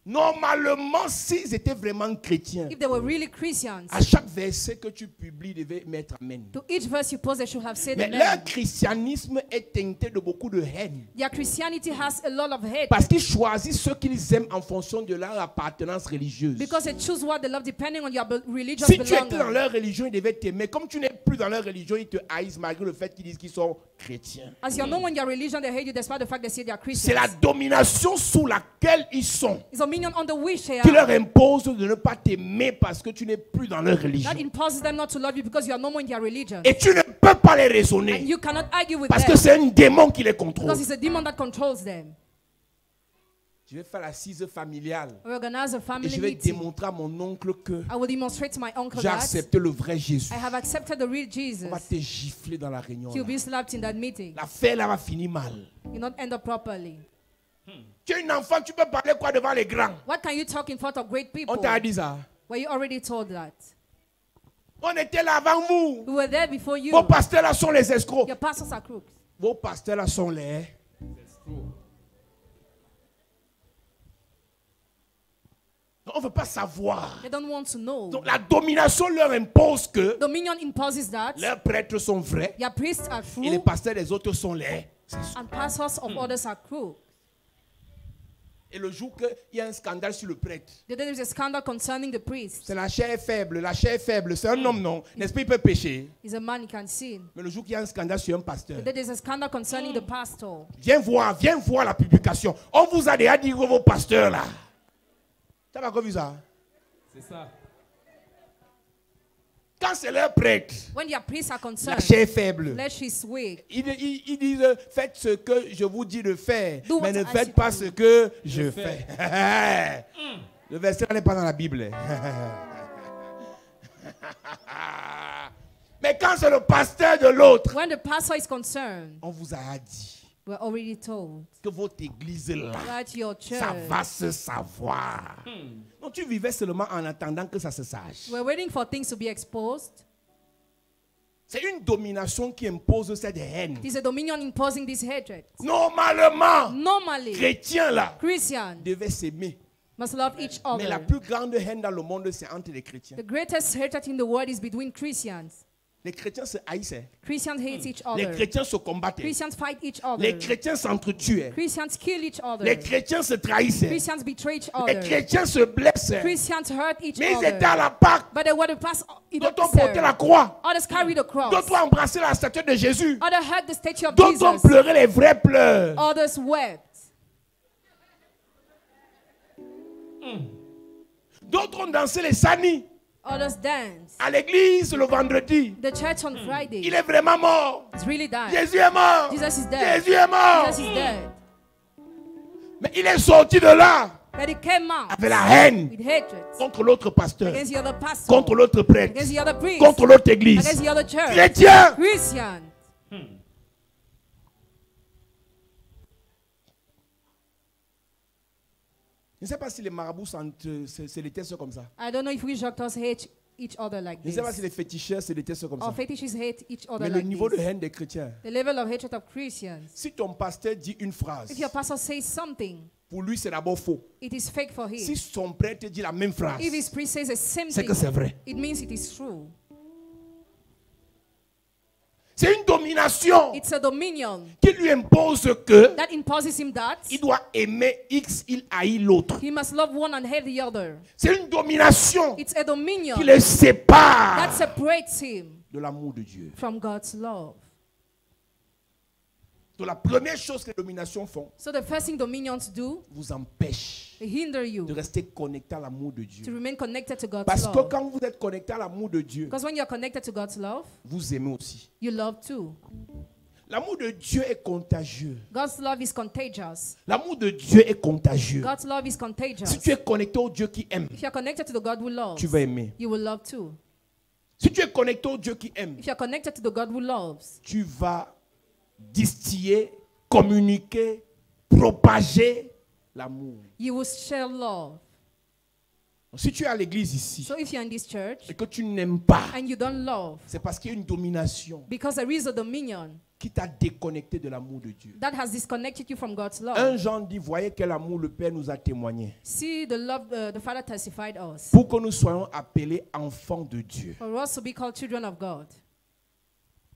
Normalement, s'ils étaient vraiment chrétiens, If they were really Christians, à chaque verset que tu publies, ils devaient mettre Amen. to each verse you post, they should have said Mais amen. leur christianisme est teinté de beaucoup de haine. Their Christianity has a lot of hate Parce qu'ils choisissent ceux qu'ils aiment en fonction de leur appartenance religieuse. because they choose what they love depending on your religious Si tu étais dans belonging. leur religion, ils devaient t'aimer. Comme tu n'es plus dans leur religion, ils te haïssent malgré le fait qu'ils disent qu'ils sont chrétiens. As you're known in your religion, they hate you despite the fact they say they are C'est la Christians. domination sous laquelle ils sont It's a dominion under which they qui are. leur impose de ne pas t'aimer parce que tu n'es plus dans leur religion. That imposes them not to love you because you are no more in their religion. Et tu ne peux pas les And raisonner you cannot argue with parce que them c'est un démon qui les contrôle. because it's a demon that controls them. Je vais faire l'assise familiale. We organize a Et family je vais meeting. démontrer à mon oncle que I will demonstrate to my uncle j'ai that accepté le vrai Jésus. I have accepted the real On Jesus. va te gifler dans la réunion. He'll là. be slapped in that meeting. L'affaire là va finir mal. You'll not end up properly. Tu es un enfant, tu peux parler quoi devant les grands? What can you talk in front of great people? On t'a dit ça. Were you already told that? On était là avant vous. We were there before you. Vos pasteurs là sont les escrocs. Your pastors are crooks. Vos pasteurs là sont les... On ne veut pas savoir. They don't want to know. Donc la domination leur impose que Dominion imposes that. leurs prêtres sont vrais Your priests are et les true, pasteurs des autres sont les... and pastors of others are crooks. Et le jour qu'il y a un scandale sur le prêtre, The day there is a scandal concerning the priest. c'est la chair faible, c'est un homme, non? N'est-ce pas, il peut pécher. He's a man, he can sin. Mais le jour qu'il y a un scandale sur un pasteur, The day there is a scandal concerning the pastor. viens voir la publication. On vous a déjà dit que vos pasteurs là. Tu n'as pas vu ça? C'est ça. Quand c'est leur prêtre, When your priests are la concerned, chair faible. flesh is weak. Ils disent, faites ce que je vous dis de faire, Do mais what ne I faites say pas to ce you. que je fais. fais. Le verset n'est pas dans la Bible. Mais quand c'est le pasteur de l'autre, When the pastor is concerned, on vous a dit we're already told que votre église là, that your ça va church, se savoir. Donc tu vivais seulement en attendant que ça se sache. we're waiting for things to be exposed. C'est une domination qui impose cette haine. It is a dominion imposing this hatred. Normalement, Normally, chrétiens là Christians devaient s'aimer. must love each Mais la other. plus grande haine dans le monde, c'est entre les chrétiens. The greatest hatred in the world is between Christians. Les chrétiens se haïssaient. Christians hate each Les other. chrétiens se combattaient. Christians fight each Les other. chrétiens s'entretuaient. Christians kill each other. Les chrétiens se trahissaient. Christians betray each Les other. chrétiens se blessaient. Christians hurt each Mais ils étaient à other. la Pâque. But they were to pass D'autres ont porté la croix. Others carried the cross. D'autres ont embrassé la statue de Jésus. Others hurt the statue of D'autres ont Jesus. pleuré les vrais pleurs. Others wept. D'autres ont dansé les sanis Others danced. à l'église le vendredi. The church on Friday Il est vraiment mort. is really died. Jésus est mort. Jesus is dead. Jésus est mort. Jesus is dead. Mais il est sorti de là But he came out avec la haine with hatred contre l'autre pasteur, against the other pastor, contre l'autre prêtre, against the other priest, contre l'autre église. against the other church. Chrétien, Christian. je ne sais pas si les marabouts se détestent comme ça. I don't know if witch doctors hate each other like Je ne this. sais pas si les féticheurs se détestent comme Or ça. fetishists hate each other Mais le like niveau de this. haine des chrétiens, The level of hatred of Christians. si ton pasteur dit une phrase, If your pastor says something, pour lui c'est d'abord faux. it is fake for him. Si son prêtre dit la même phrase, If his priest says the same c'est thing, que c'est vrai. it means it is true. C'est une domination It's a dominion qui lui impose que that imposes him that il doit aimer X, il haït l'autre. he must love one and hate the other. C'est une domination It's a dominion qui le that sépare separates him de l'amour de Dieu. from God's love. Donc la première chose que les dominations font, So the first thing dominions do, vous empêche they hinder de you rester connecté à l'amour de to Dieu. remain connected to God's Parce que love. quand vous êtes connecté à l'amour de Dieu, Because when you're connected to God's love, vous aimez aussi. you love too. L'amour de Dieu est contagieux. God's love is contagious. L'amour de Dieu est contagieux. God's love is contagious. Si tu es connecté au Dieu qui aime, If you're connected to the God who loves, tu vas aimer. you will love too. Si tu es connecté au Dieu qui aime, If you're connected to the God who loves, tu vas distiller, communiquer, propager l'amour. you will share love. Si tu es à l'église ici So if you're in this church et que tu n'aimes pas, and you don't love, c'est parce qu'il y a une domination because there is a dominion qui t'a déconnecté de l'amour de Dieu. that has disconnected you from God's love. 1 Jean dit, voyez quel amour le Père nous a témoigné. See the love the Father testified us. Pour que nous soyons appelés enfants de Dieu. For us to be called children of God.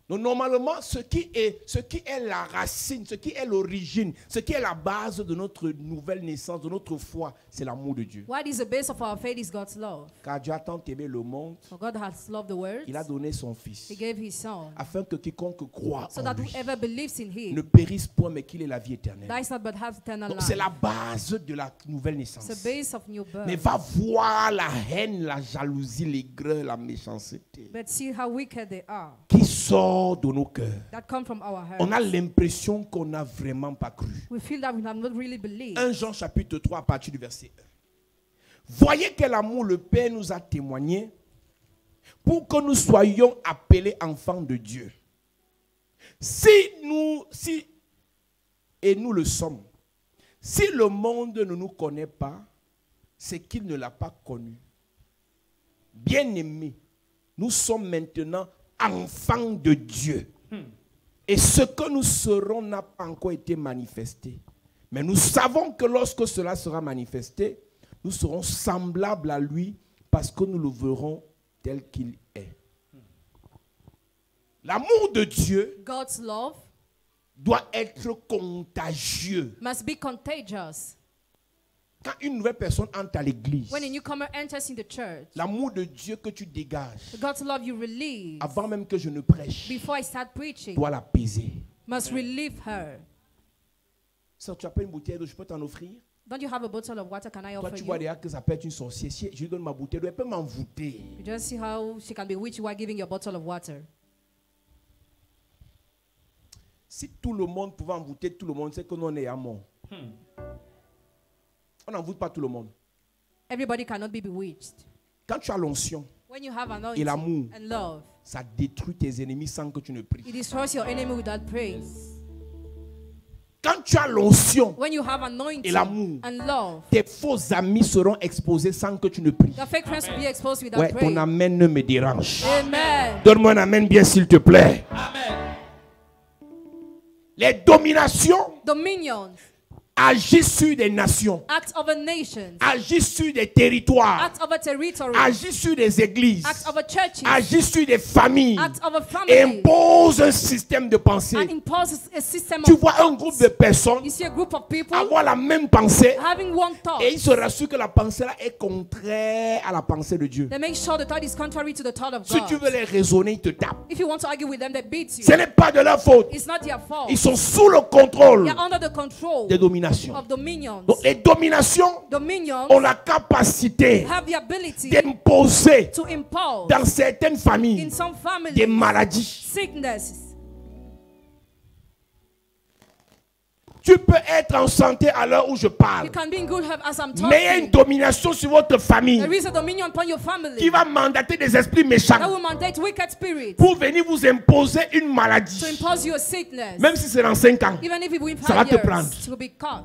Donc normalement, ce qui est la racine, ce qui est l'origine, ce qui est la base de notre nouvelle naissance, de notre foi, c'est l'amour de Dieu. What is the base of our faith is God's love. Car Dieu a tant aimé le monde, For God has loved the world, il a donné son Fils, He gave His Son, afin que quiconque croit so en that lui whoever believes in ne Him périsse point, mais qu'il ait la vie éternelle. dies not but have eternal Donc c'est la life. base de la nouvelle naissance. It's the base of new Mais birth. va voir la haine, la jalousie, l'aigreur, la méchanceté But see how wicked they are qui sort de nos cœurs. that come from our On a hearts. l'impression qu'on n'a vraiment pas cru. We feel that we have not really believed. 1 Jean chapitre 3 à partir du verset 1. Voyez quel amour le Père nous a témoigné pour que nous soyons appelés enfants de Dieu. Et nous le sommes, Si le monde ne nous connaît pas, c'est qu'il ne l'a pas connu. Bien-aimés, nous sommes maintenant enfants de Dieu. Et ce que nous serons n'a pas encore été manifesté. Mais nous savons que lorsque cela sera manifesté, nous serons semblables à lui parce que nous le verrons tel qu'il est. L'amour de Dieu God's love doit être contagieux. must be contagious. Quand une nouvelle personne entre à l'église, When a newcomer enters in the church, l'amour de Dieu que tu dégages, God's love you release avant même que je ne prêche, before I start preaching doit l'apaiser. must relieve her. Si tu n'as pas une bouteille d'eau, je peux t'en offrir. Don't you have a bottle of water? Can I Toi, offer tu vois you? déjà que ça peut être une sorcière. Si je lui donne ma bouteille d'eau, elle peut m'envoûter. You just see how she can be witchy while giving you a bottle of water. Si tout le monde pouvait envoûter tout le monde, c'est que nous on est à mort. On n'envoûte pas tout le monde. Everybody cannot be bewitched. Quand tu as l'onction, When you have et l'amour, anointing and love, ça détruit tes ennemis sans que tu ne pries. it destroys your enemy without praise. Quand tu as l'onction, When you have anointing et l'amour, and love, tes faux amis seront exposés sans que tu ne pries. your fake friends will be exposed without Ouais, ton praise. amen ne me dérange. Amen. Donne-moi un amen bien s'il te plaît. Les dominations Dominions, agissent sur des nations, acts over nations, agissent sur des territoires, acts over territory, agissent sur des églises, acts over churches, agissent sur des familles, acts over families, imposent un système de and pensée. imposes a system Tu of vois un groupe de personnes You see a group of people avoir la même pensée having one thought. et ils se rassurent que la pensée là est contraire à la pensée de Dieu. They make sure the thought is contrary to the thought of Si tu God. veux les raisonner, ils te tapent. If you want to argue with them, they beat you. Ce n'est pas de leur faute. It's not their fault. Ils sont sous le contrôle They are under the control des dominations. of dominions. Donc les dominations Dominions ont la capacité have the ability d'imposer to impose dans certaines familles in some des families maladies. sicknesses. Tu peux être en santé à l'heure où je parle, You can be in good health as I'm mais il y a une talking. domination sur votre famille There is a dominion upon your family qui va mandater des esprits that méchants will mandate wicked spirits pour venir vous imposer une to maladie. impose you a sickness. Même si c'est dans 5 ans. Even if it will Ça va te 5 prendre. years, it will be caught.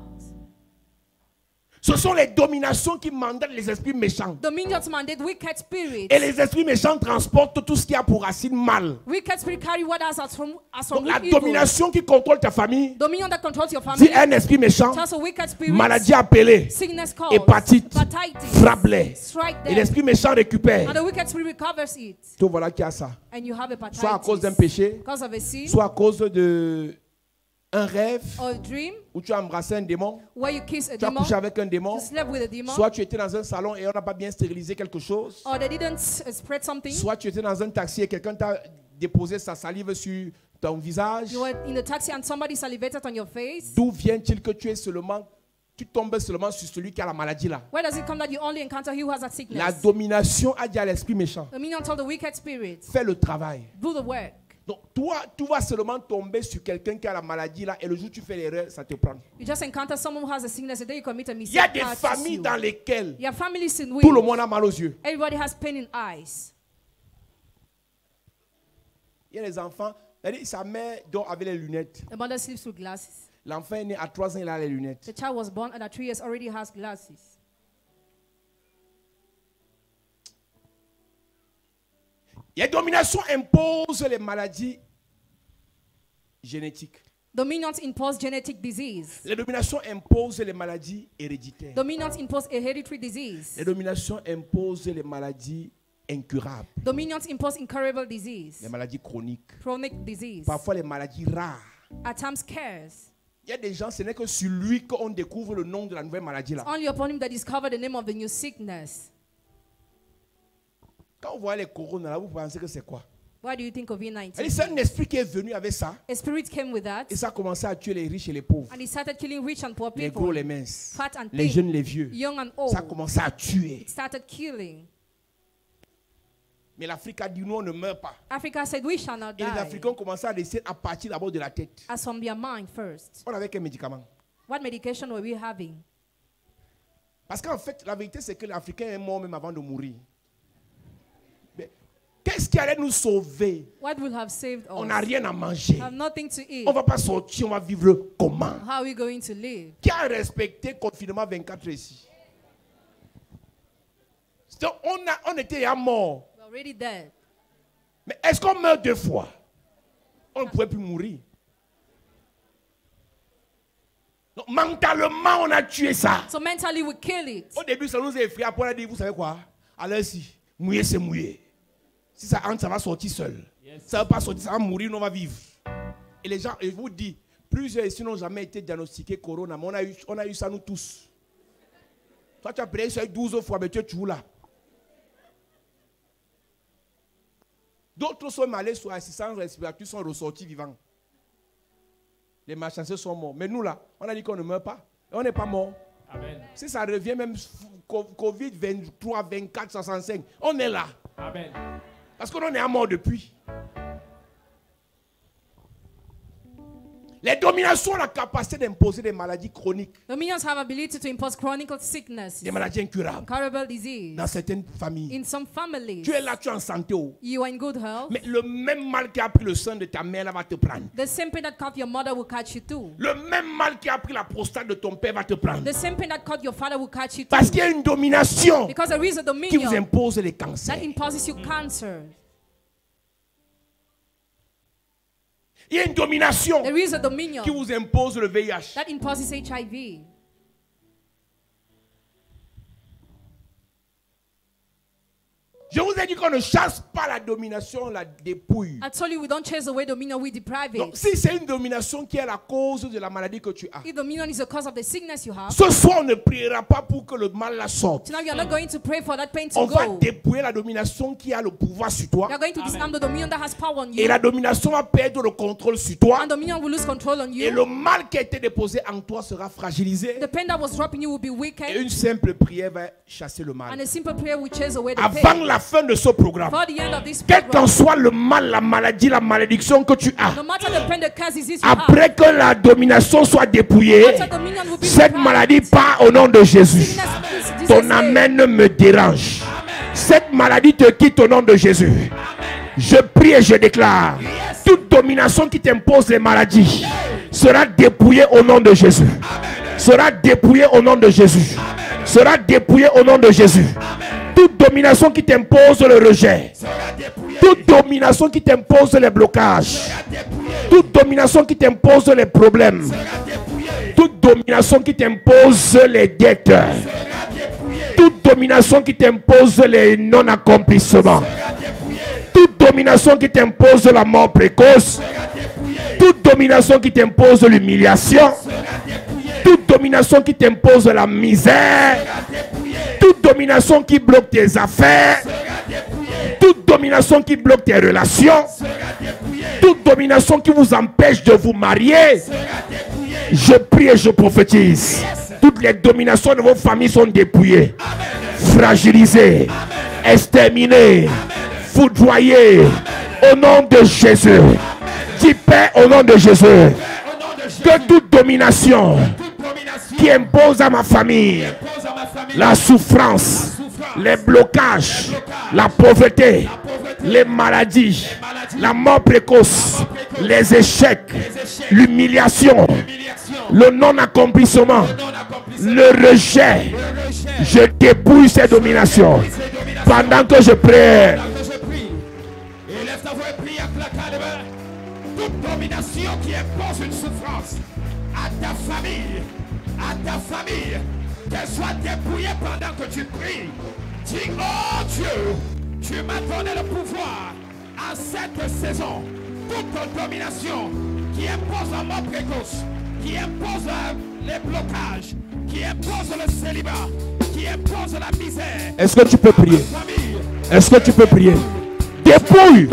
Ce sont les dominations qui mandatent les esprits méchants. Dominions mandate wicked spirits. Et les esprits méchants transportent tout ce qui a pour racine mal. Wicked spirit carry what has as from Donc la evil. domination qui contrôle ta famille, Dominion that controls your dit family. un esprit méchant, Tells a wicked spirit. maladie appelée, Sickness caused. hépatite, Hepatitis. frappe-les. Strike Et them. l'esprit méchant récupère. And the wicked spirit recovers it. Tout voilà qui a ça. And you have hepatitis. Soit à cause d'un péché, Because of a sin soit à cause de un rêve or a dream où tu as embrassé un démon, where you kiss a tu as demon. couché avec un démon, You slept with a demon. soit tu étais dans un salon et on n'a pas bien stérilisé quelque chose, Or they didn't spread something. soit tu étais dans un taxi et quelqu'un t'a déposé sa salive sur ton visage. You were in the taxi and somebody salivated on your face. D'où vient-il que tu tombes seulement sur celui qui a la maladie là? Where does it come that you only encounter he who has that sickness? La domination a dit à l'esprit méchant, Dominion told the wicked spirit, fais le travail. do the work. Donc toi, tu vas seulement tomber sur quelqu'un qui a la maladie là et le jour où tu fais l'erreur, ça te prend. You just encounter someone who has a sickness, the day you commit a Il y a mistake, des catches familles you. dans lesquelles Your families in tout le which monde a mal aux yeux. everybody has pain in eyes. Il y a des enfants, c'est-à-dire, sa mère dort avec les lunettes. The mother sleeps with glasses. L'enfant est né à 3 ans, il a les lunettes. The child was born and at 3 years already has glasses. Les dominations imposent les maladies génétiques. Dominions impose genetic disease. Les dominations imposent les maladies héréditaires. Dominions impose hereditary disease. Les dominations imposent les maladies incurables, Dominions impose incurable disease. les maladies chroniques, Chronic disease. parfois les maladies rares. At times cares. Il y a des gens, ce n'est que sur lui qu'on découvre le nom de la nouvelle maladie là. Only upon him that discovered the name of the new sickness. Quand vous voyez les coronas là, vous pensez que c'est quoi? Why do you think of C'est COVID-19? un esprit qui est venu avec ça A spirit came with that et ça a commencé à tuer les riches et les pauvres, and he started killing rich and poor les gros, people, les minces, fat and les thin, jeunes, les vieux. young and Ça a old. commencé à tuer. It started killing. Mais l'Afrique a dit nous on ne meurt pas. Africa said we shall not Et les die. Africains ont commencé à décider à partir d'abord de la tête. As from their mind first. On avait quel médicament? What medication were we having? Parce qu'en fait, la vérité c'est que l'Africain est mort même avant de mourir. Mais qu'est-ce Qu'est-ce qui allait nous sauver? What will have saved On us? n'a rien à manger. Have nothing to eat. On ne va pas sortir, on va vivre comment? How are we going to live? Qui a respecté le confinement 24 ici? On était à mort. We're already dead. Mais est-ce qu'on meurt 2 fois? On ne pouvait plus mourir. Donc, mentalement, on a tué ça. So mentally we kill it. Au début, ça nous a effrayé. Après, on a dit, vous savez quoi? Allez-y, mouiller, c'est mouiller. Si ça entre, ça va sortir seul. Ça ne va pas sortir, ça va mourir, nous on va vivre. Et les gens, je vous dis, plusieurs ici n'ont jamais été diagnostiqués Corona, mais on a eu ça nous tous. Toi, tu as payé ça 12 fois, mais tu es toujours là. D'autres sont malades sur assistance respiratoire, sont ressortis vivants. Les malchanceux sont morts. Mais nous là, on a dit qu'on ne meurt pas. Et on n'est pas mort. Amen. Si ça revient même Covid 23, 24, 65, on est là. Amen. Parce qu'on en est à mort depuis. Les dominations ont la capacité d'imposer des maladies chroniques, Dominions have ability to impose chronic sickness, des maladies incurables incurable disease. dans certaines familles. In some families, Tu es là, tu es en santé. you are in good health. Mais le même mal qui a pris le sang de ta mère là, va te prendre. The same pain that caught your mother will catch you too. Le même mal qui a pris la prostate de ton père va te prendre. The same pain that caught your father will catch you Parce too. qu'il y a une domination Because there is a qui vous dominion impose les that cancers. imposes you cancer. Il y a une domination There is a dominion qui vous impose le VIH. that imposes HIV. Je vous ai dit qu'on ne chasse pas la domination, on la dépouille. I told you we don't chase away dominion, we deprive Donc, it. si c'est une domination qui est la cause de la maladie que tu as, If dominion is the cause of the sickness you have, ce soir on ne priera pas pour que le mal la sorte. so now you are not going to pray for that pain to On va go. dépouiller la domination qui a le pouvoir sur toi. You are going to disarm the dominion that has power on Et you, la domination va perdre le contrôle sur toi. and dominion will lose control on Et you. le mal qui a été déposé en toi sera fragilisé. The pain that was dropping you will be Et weakened, une simple prière va chasser le and mal. a simple prayer will chase away the Avant pain. la fin de ce programme, For the end of this quel qu'en program, soit le mal, la maladie, la malédiction que tu as, no matter the pain, the curse, disease you have, après que la domination soit dépouillée, after dominion will be cette deprived, maladie part au nom de Jésus. sickness, disease, Ton amen me dérange. Cette maladie te quitte au nom de Jésus. Je prie et je déclare, toute domination qui t'impose les maladies sera dépouillée au nom de Jésus. Sera dépouillée au nom de Jésus. Sera dépouillée au nom de Jésus. Toute domination qui t'impose le rejet, toute domination qui t'impose les blocages, toute domination qui t'impose les problèmes, toute domination qui t'impose les dettes, toute domination qui t'impose les non-accomplissements, toute domination qui t'impose la mort précoce, toute domination qui t'impose l'humiliation, toute domination qui t'impose la misère, toute domination qui bloque tes affaires, toute domination qui bloque tes relations, toute domination qui vous empêche de vous marier, je prie et je prophétise. Toutes les dominations de vos familles sont dépouillées, fragilisées, exterminées, foudroyées au nom de Jésus. Dis Père au nom de Jésus. Que toute domination qui impose à ma famille la souffrance, les blocages, la pauvreté, les maladies, la mort précoce, les échecs, l'humiliation, le non-accomplissement, le rejet, je dépouille ces dominations pendant que je prie. Élève ta voix et prie, claquant les mains. Toute domination qui impose une souffrance à ta famille, qu'elle soit dépouillée pendant que tu pries. Dis, oh Dieu, tu m'as donné le pouvoir en cette saison. Toute domination qui impose la mort précoce, qui impose les blocages, qui impose le célibat, qui impose la misère. Est-ce que tu peux prier? Famille, Est-ce que tu peux prier? Dépouille.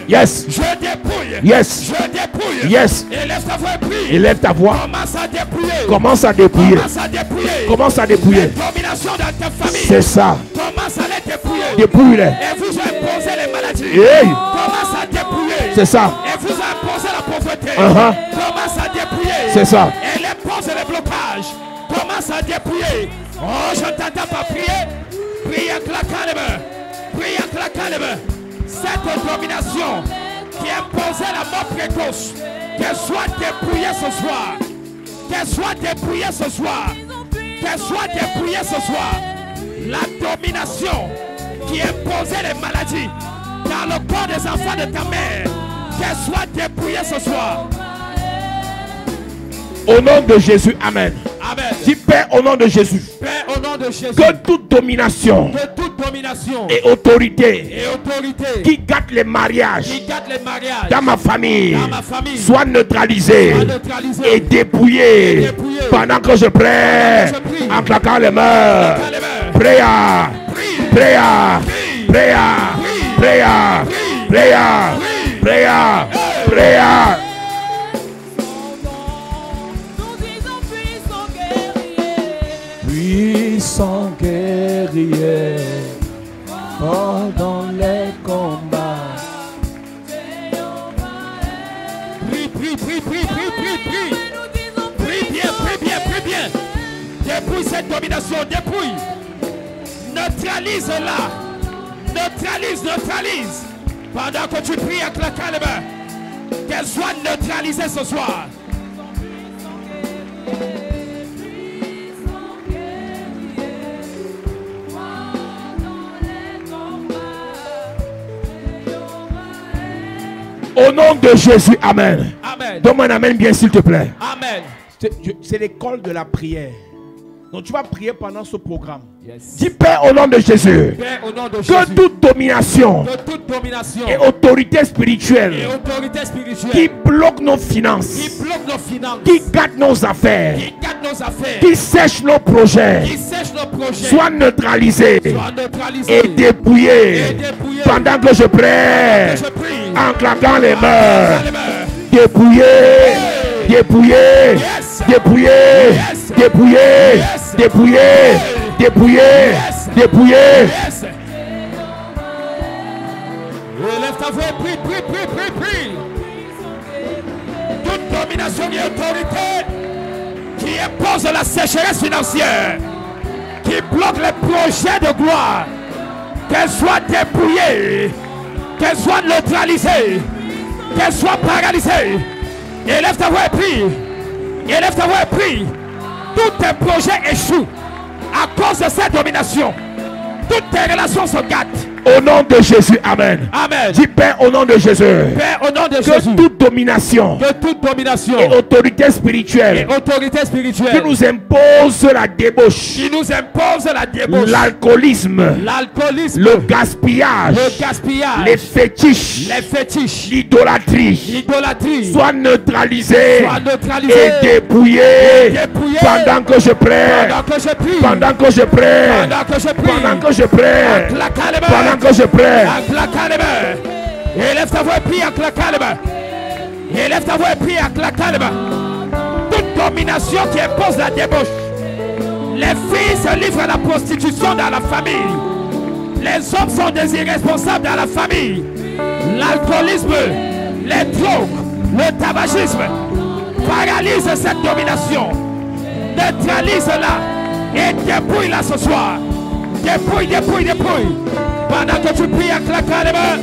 Yes. je dépouille. Yes. Je dépouille. Yes. Élève ta voix et prie. Élève ta voix. Commence à dépouiller. Commence à dépouiller. Commence à dépouiller. Commence à dépouiller. Domination dans ta famille. C'est ça. Commence à les dépouiller. Dépouille-les. Et vous imposez les maladies. Hey. Commence à dépouiller. C'est ça. Et vous imposez la pauvreté. Commence à dépouiller. C'est ça. Et les pose les blocages. Commence à dépouiller. Oh, je t'entends pas prier. Prie en claquant les mains. Prie en claquant les mains. Cette domination qui imposait la mort précoce, qu'elle soit dépouillée ce soir. Qu'elle soit dépouillée ce soir. Qu'elle soit dépouillée ce soir. La domination qui imposait les maladies dans le corps des enfants de ta mère, qu'elle soit dépouillée ce soir. Au nom de Jésus, amen. Amen. Dis Père, au nom de Jésus, Père, au nom de Jésus, que toute domination que toute domination et autorité et autorité qui gâte les mariages qui gâte les mariages dans ma famille soit neutralisée neutralisée et dépouillée pendant que je prie en claquant les mains. Prière, prière, prière, prière, prière, prière, prière. Puissant guerrier, fort dans les combats. Prie, prie, prie, prie, prie, prie, prie. Prie bien, prie bien, prie bien. Dépouille cette domination, dépouille. Neutralise-la. Neutralise, neutralise. Pendant que tu pries en claquant les mains, qu'elle soit neutralisée ce soir. Au nom de Jésus, amen. Amen. Donne-moi un amen bien s'il te plaît. Amen. C'est l'école de la prière. Donc tu vas prier pendant ce programme. Yes. Dis Père au nom de Jésus. Père, au nom de Que Jésus, toute domination que toute domination et autorité spirituelle et autorité spirituelle qui bloque nos finances, qui bloque nos finances, qui gâte nos affaires, qui gâte nos affaires, qui sèche nos projets, qui sèche nos projets, soit neutralisée soit neutralisée et dépouillée pendant que je prie je prie en claquant les mains. dans les mains. Dépouillé, dépouillé, Yes. dépouillé, Yes. dépouillé, Yes. dépouillé, dépouillé, Yes. dépouillé. Yes. Élève ta voix, prie, prie, prie, prie, prie. Toute domination et autorité qui impose la sécheresse financière, qui bloque les projets de gloire, qu'elle soit dépouillée, qu'elle soit neutralisée, qu'elle soit paralysée. Élève ta voix et prie. Élève ta voix et prie. Tous tes projets échouent à cause de cette domination. Toutes tes relations se gâtent. Au nom de Jésus, amen. Amen. Dis Père au nom de Jésus. Père, au nom de Que Jésus, toute domination que toute domination et autorité et spirituelle autorité qui spirituelle nous impose la débauche, qui nous impose la débauche, l'alcoolisme, l'alcoolisme, le gaspillage, le gaspillage, les fétiches, les fétiches, l'idolâtrie, l'idolâtrie, soit neutralisé soit neutralisé et dépouillé dépouillé pendant que je prie, pendant que je prie, pendant que je prie, pendant que je prie, pendant que je prie, claquant les mains, pendant que je prie. en claquant les mains. Élève ta voix et prie en claquant les mains. Élève ta voix et prie en claquant les mains. Toute domination qui impose la débauche. Les filles se livrent à la prostitution dans la famille. Les hommes sont des irresponsables dans la famille. L'alcoolisme, les drogues, le tabagisme paralyse cette domination. Neutralise-la et dépouille-la ce soir. Dépouille, dépouille, dépouille. Pendant que tu pries en claquant les mains,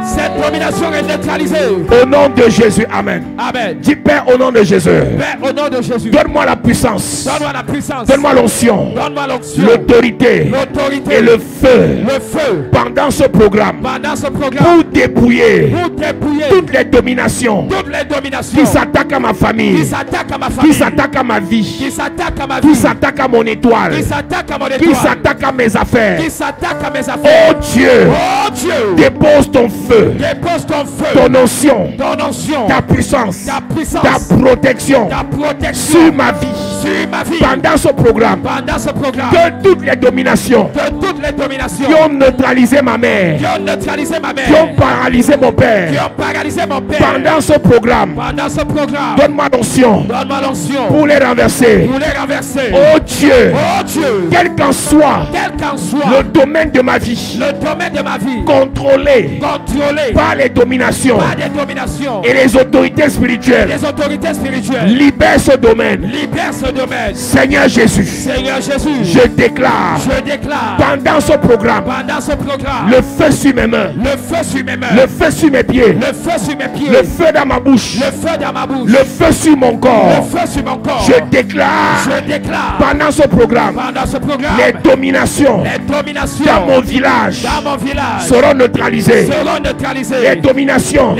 cette domination est neutralisée. Au nom de Jésus, amen. Amen. Dis Père au nom de Jésus. Père, au nom de Jésus, Donne-moi la puissance. donne-moi la puissance. Donne-moi l'onction. Donne-moi l'onction. L'autorité. L'autorité. Et le feu. Le feu. Pendant ce programme. Pendant ce programme. Pour dépouiller Pour dépouiller toutes les dominations toutes les dominations qui s'attaquent à ma qui famille, s'attaquent à ma qui famille, s'attaquent à ma vie, qui s'attaquent à ma qui vie, s'attaquent à mon étoile, qui s'attaquent à mon qui étoile, s'attaquent à mes affaires. qui s'attaquent à mes affaires. Oh Dieu, Oh Dieu, dépose ton feu, dépose ton feu, ton onction, ton onction, ta puissance, ta puissance, ta protection ta protection sur ma vie. sur ma vie. Pendant ce programme, Pendant ce programme, que toutes les dominations que toutes les dominations qui ont neutralisé ma mère, qui ont neutralisé ma mère, qui ont paralysé mon qui père, ont paralysé mon père, pendant ce programme, pendant ce programme, donne-moi l'onction donne-moi l'onction pour les renverser. pour les renverser. Oh Dieu, Oh Dieu, quel qu'en soit quel qu'en soit le domaine de ma vie, le domaine de ma vie, contrôlé contrôlé par les dominations par des dominations et les autorités spirituelles, les autorités spirituelles, libère ce domaine. libère ce domaine. Seigneur Jésus, Seigneur Jésus, je déclare je déclare pendant ce programme, le feu sur mes mains, le feu sur mes pieds, le feu dans ma bouche, le feu sur mon corps. Je déclare pendant ce programme, les dominations dans mon village seront neutralisées. Les dominations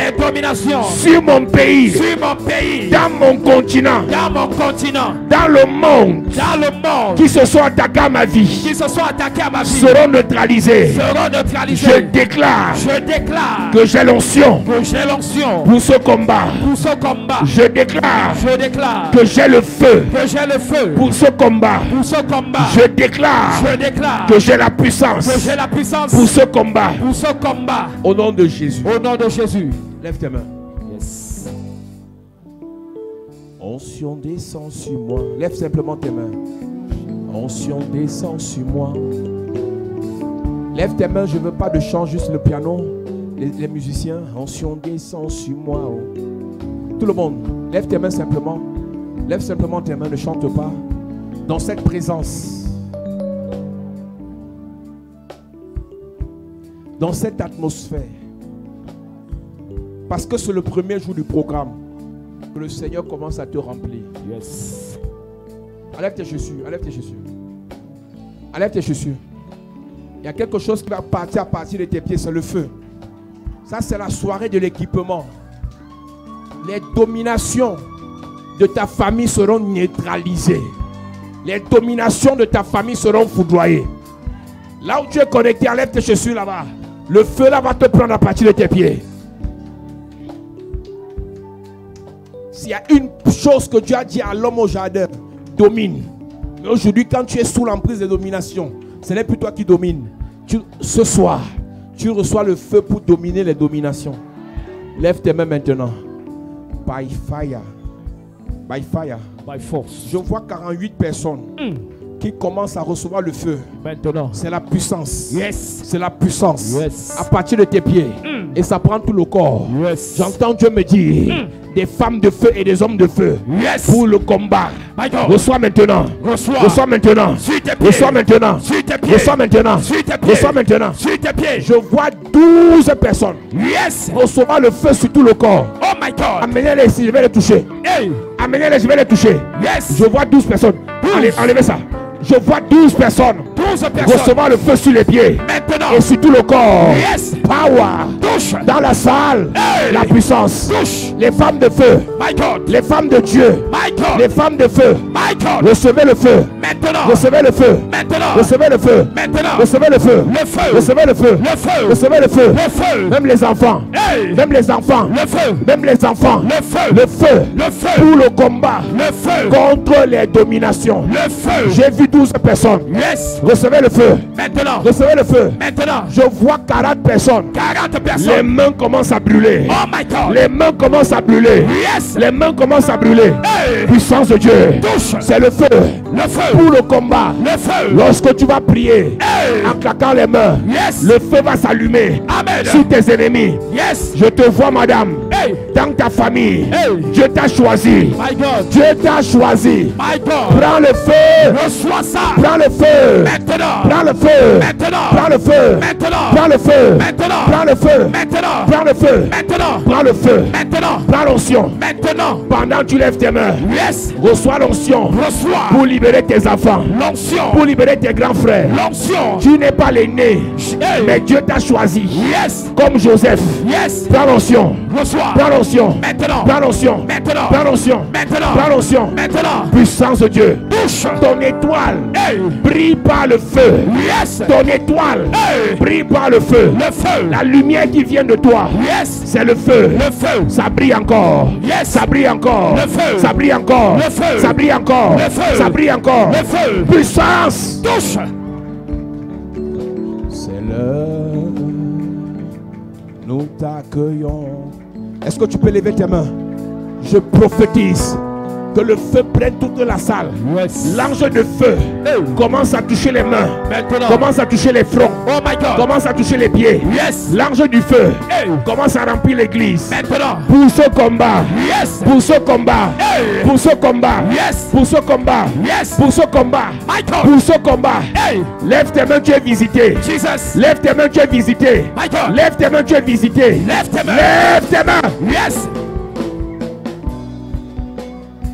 sur mon pays, dans mon continent, dans le monde, qui se sont attaqués à ma vie, seront neutralisés. Je déclare que j'ai l'onction pour ce combat. Je déclare que j'ai le feu pour ce combat. Je déclare que j'ai la puissance pour ce combat. Au nom de Jésus. Lève tes mains. Yes. Onction descend sur moi. Lève simplement tes mains. Onction descend sur moi. Lève tes mains, je ne veux pas de chant, juste le piano. Les musiciens, onction descend sur moi. Oh. Tout le monde, lève tes mains simplement. Lève simplement tes mains, ne chante pas. Dans cette présence, dans cette atmosphère, parce que c'est le premier jour du programme que le Seigneur commence à te remplir. Yes. Enlève tes chaussures, enlève tes chaussures. Enlève tes chaussures. Il y a quelque chose qui va partir à partir de tes pieds, c'est le feu. Ça, c'est la soirée de l'équipement. Les dominations de ta famille seront neutralisées. Les dominations de ta famille seront foudroyées. Là où tu es connecté, enlève tes chaussures là-bas. Le feu là va te prendre à partir de tes pieds. S'il y a une chose que Dieu a dit à l'homme au jardin, domine. Mais aujourd'hui, quand tu es sous l'emprise de domination, ce n'est plus toi qui domines. Ce soir, tu reçois le feu pour dominer les dominations. Lève tes mains maintenant. By fire. By fire. By force. Je vois 48 personnes qui commencent à recevoir le feu. Maintenant. C'est la puissance. Yes. C'est la puissance. Yes. À partir de tes pieds. Et ça prend tout le corps. Yes. J'entends Dieu me dire des femmes de feu et des hommes de feu. Yes. Pour le combat. Reçois maintenant. Reçois maintenant. Reçois maintenant. Reçois maintenant. Reçois maintenant. Je vois 12 personnes. Yes. Recevoir le feu sur tout le corps. Oh my God. Amenez-les ici, je vais les toucher. Hey. Amenez-les, je vais les toucher. Yes. Je vois 12 personnes. Enlevez ça. Je vois 12 personnes. Recevoir le feu sur les pieds. Maintenant. Et sur tout le corps. Yes. Power. Touche. Dans la salle. Hey. La puissance. Touche. Les femmes de feu. My God. Les femmes de Dieu. My God. Les femmes de feu. My God. Recevez le feu. Maintenant. Recevez le feu. Maintenant. Recevez le feu. Maintenant. Recevez le feu. Le feu. Recevez le feu. Le feu. Recevez le feu. Le feu. Même les enfants. Hey. Même les enfants. Le feu. Même les enfants. Le feu. Le feu. Le feu. Pour le combat. Le feu. Contre les dominations. Le feu. J'ai vu 12 personnes. Yes. Recevez le feu. Maintenant. Recevez le feu. Maintenant. Je vois 40 personnes. 40 Les personnes. mains commencent à brûler. Oh my God. Les mains commencent à brûler. Yes. Les mains commencent à brûler. Hey. Puissance de Dieu. Touche. C'est le feu. Le feu. Pour le combat. Le feu. Lorsque tu vas prier, Hey. en claquant les mains, Yes. le feu va s'allumer Amen. sur tes ennemis. Yes. Je te vois, madame. Hey. Dans ta famille, Hey. Dieu t'a choisi. My God. Dieu t'a choisi. My God. Prends le feu. Reçois ça. Prends le feu. Maintenant. Prends le feu. Maintenant. Prends le feu. Maintenant. Prends le feu. Maintenant. Prends le feu. Maintenant. Prends le feu. Maintenant. Prends le feu. Maintenant. Prends l'onction. Maintenant. Pendant que tu lèves tes mains, Yes. reçois l'onction Reçois. pour libérer tes enfants, L'onction. pour libérer tes grands frères. L'onction. Tu n'es pas l'aîné, Hey. mais Dieu t'a choisi. Yes. Comme Joseph. Yes. Prends l'onction. Reçois. Prends l'onction. Maintenant. Prends l'onction. Maintenant. Prends l'onction. Maintenant. Prends l'onction. Maintenant. Puissance de Dieu. Touche. Ton étoile Hey. brille par le feu. Yes. Ton étoile Hey. brille par le feu. Le feu. La lumière qui vient de toi, Yes. c'est le feu. Le feu. Ça brille encore. Yes. Ça brille encore. Le feu. Ça brille encore. Le feu. Ça brille encore. Le feu. Ça brille encore. Le feu. Puissance. Touche. C'est l'heure. Nous t'accueillons. Est-ce que tu peux lever tes mains? Je prophétise Que le feu prenne toute la salle. Yes. L'ange de feu commence à toucher les mains. Maintenant. Commence à toucher les fronts. Oh my God. Commence à toucher les pieds. Yes. L'ange du feu commence à remplir l'église. Maintenant. Pour ce combat. Yes. Pour ce combat. Pour ce combat. Yes. Pour ce combat. Yes. Pour ce combat. My God. Pour ce combat. Hey. Lève tes mains, tu es visité. Jesus. Lève tes mains, tu es visité. My God. Lève tes mains, tu es visité. Lève tes mains. Lève tes mains. Yes.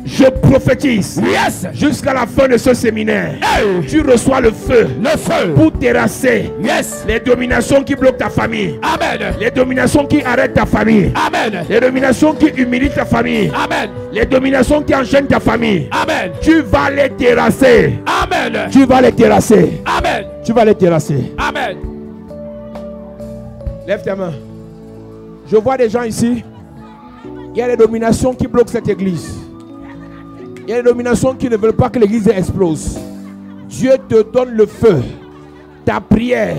Je prophétise. Yes. Jusqu'à la fin de ce séminaire. Hey. Tu reçois le feu. Le feu. Pour terrasser. Yes. Les dominations qui bloquent ta famille. Amen. Les dominations qui arrêtent ta famille. Amen. Les dominations qui humilient ta famille. Amen. Les dominations qui enchaînent ta famille. Amen. Tu vas les terrasser. Amen. Tu vas les terrasser. Amen. Tu vas les terrasser. Amen. Lève tes mains. Je vois des gens ici. Il y a des dominations qui bloquent cette église. Il y a des dominations qui ne veulent pas que l'église explose. Dieu te donne le feu. Ta prière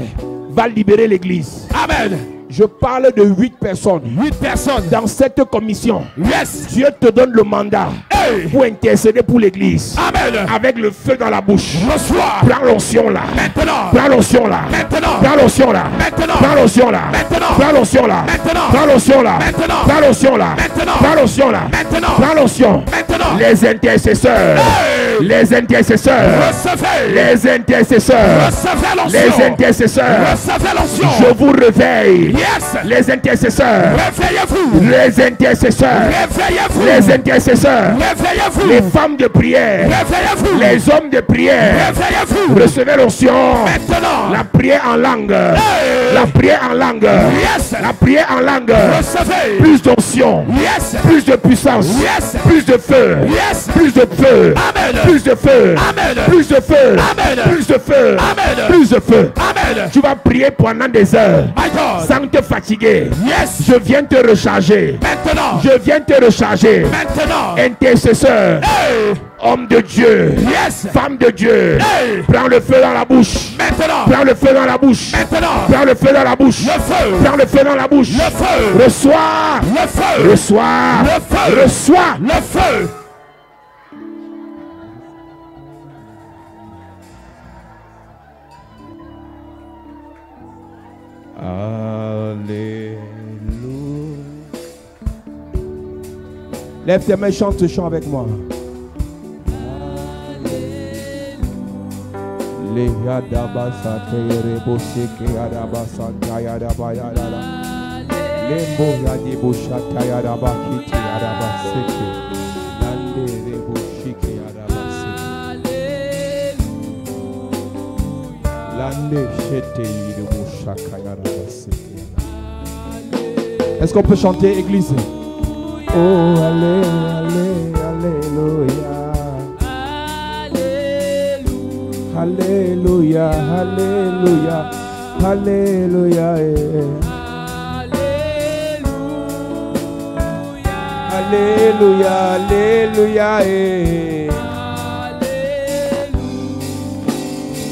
va libérer l'église. Amen. Je parle de 8 personnes. 8 personnes. Dans cette commission. Yes. Dieu te donne le mandat. Hey. Pour intercéder pour l'église. Amen. Avec le feu dans la bouche. Reçois. Prends l'onction là. Maintenant. Prends l'onction là. Maintenant. Prends l'onction là. Maintenant. Prends l'onction là. Maintenant. Prends l'onction là. Maintenant. Prends l'onction là. Maintenant. Prends l'onction là. Maintenant. Prends l'onction là. Maintenant. Prends l'onction. Maintenant. Les intercesseurs. Hey. Les intercesseurs. Recevez. Les intercesseurs. Recevez l'onction. Les intercesseurs. Recevez l'onction. Je vous réveille. Yes. Les intercesseurs. Réveillez-vous. Les intercesseurs. Réveillez-vous. Les intercesseurs. Réveillez-vous. Les femmes de prière. Réveillez-vous. Les hommes de prière. Réveillez-vous. Recevez l'onction. Maintenant. La prière en langue. Hey. La prière en langue. Yes. La prière en langue. Recevez. Plus d'onction. Yes. Plus de puissance. Yes. Plus de feu. Yes. Plus de feu. Amen. Plus de feu. Amen. Plus de feu. Amen. Plus de feu. Amen. Plus de feu. Amen. Tu vas prier pendant des heures. My God. Sans te fatiguer. Yes. Je viens te recharger. Maintenant. Je viens te recharger. Maintenant. Intercesseur. Hey. Homme de Dieu. Yes. Femme de Dieu. Hey. Prends le feu dans la bouche. Maintenant. Prends le feu dans la bouche. Maintenant. Prends le feu dans la bouche. Le feu. Prends le feu dans la bouche. Le feu. Reçois. Le feu. Reçois. Le feu. Reçois. Le feu. Alléluia. Lève tes mains, chante ce chant avec moi. Est-ce qu'on peut chanter, église? Oh, allez, alléluia. Alléluia, alléluia, alléluia. Alléluia, alléluia.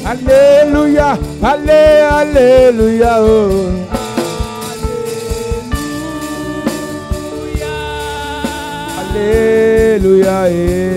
Alléluia, alléluia. Alléluia.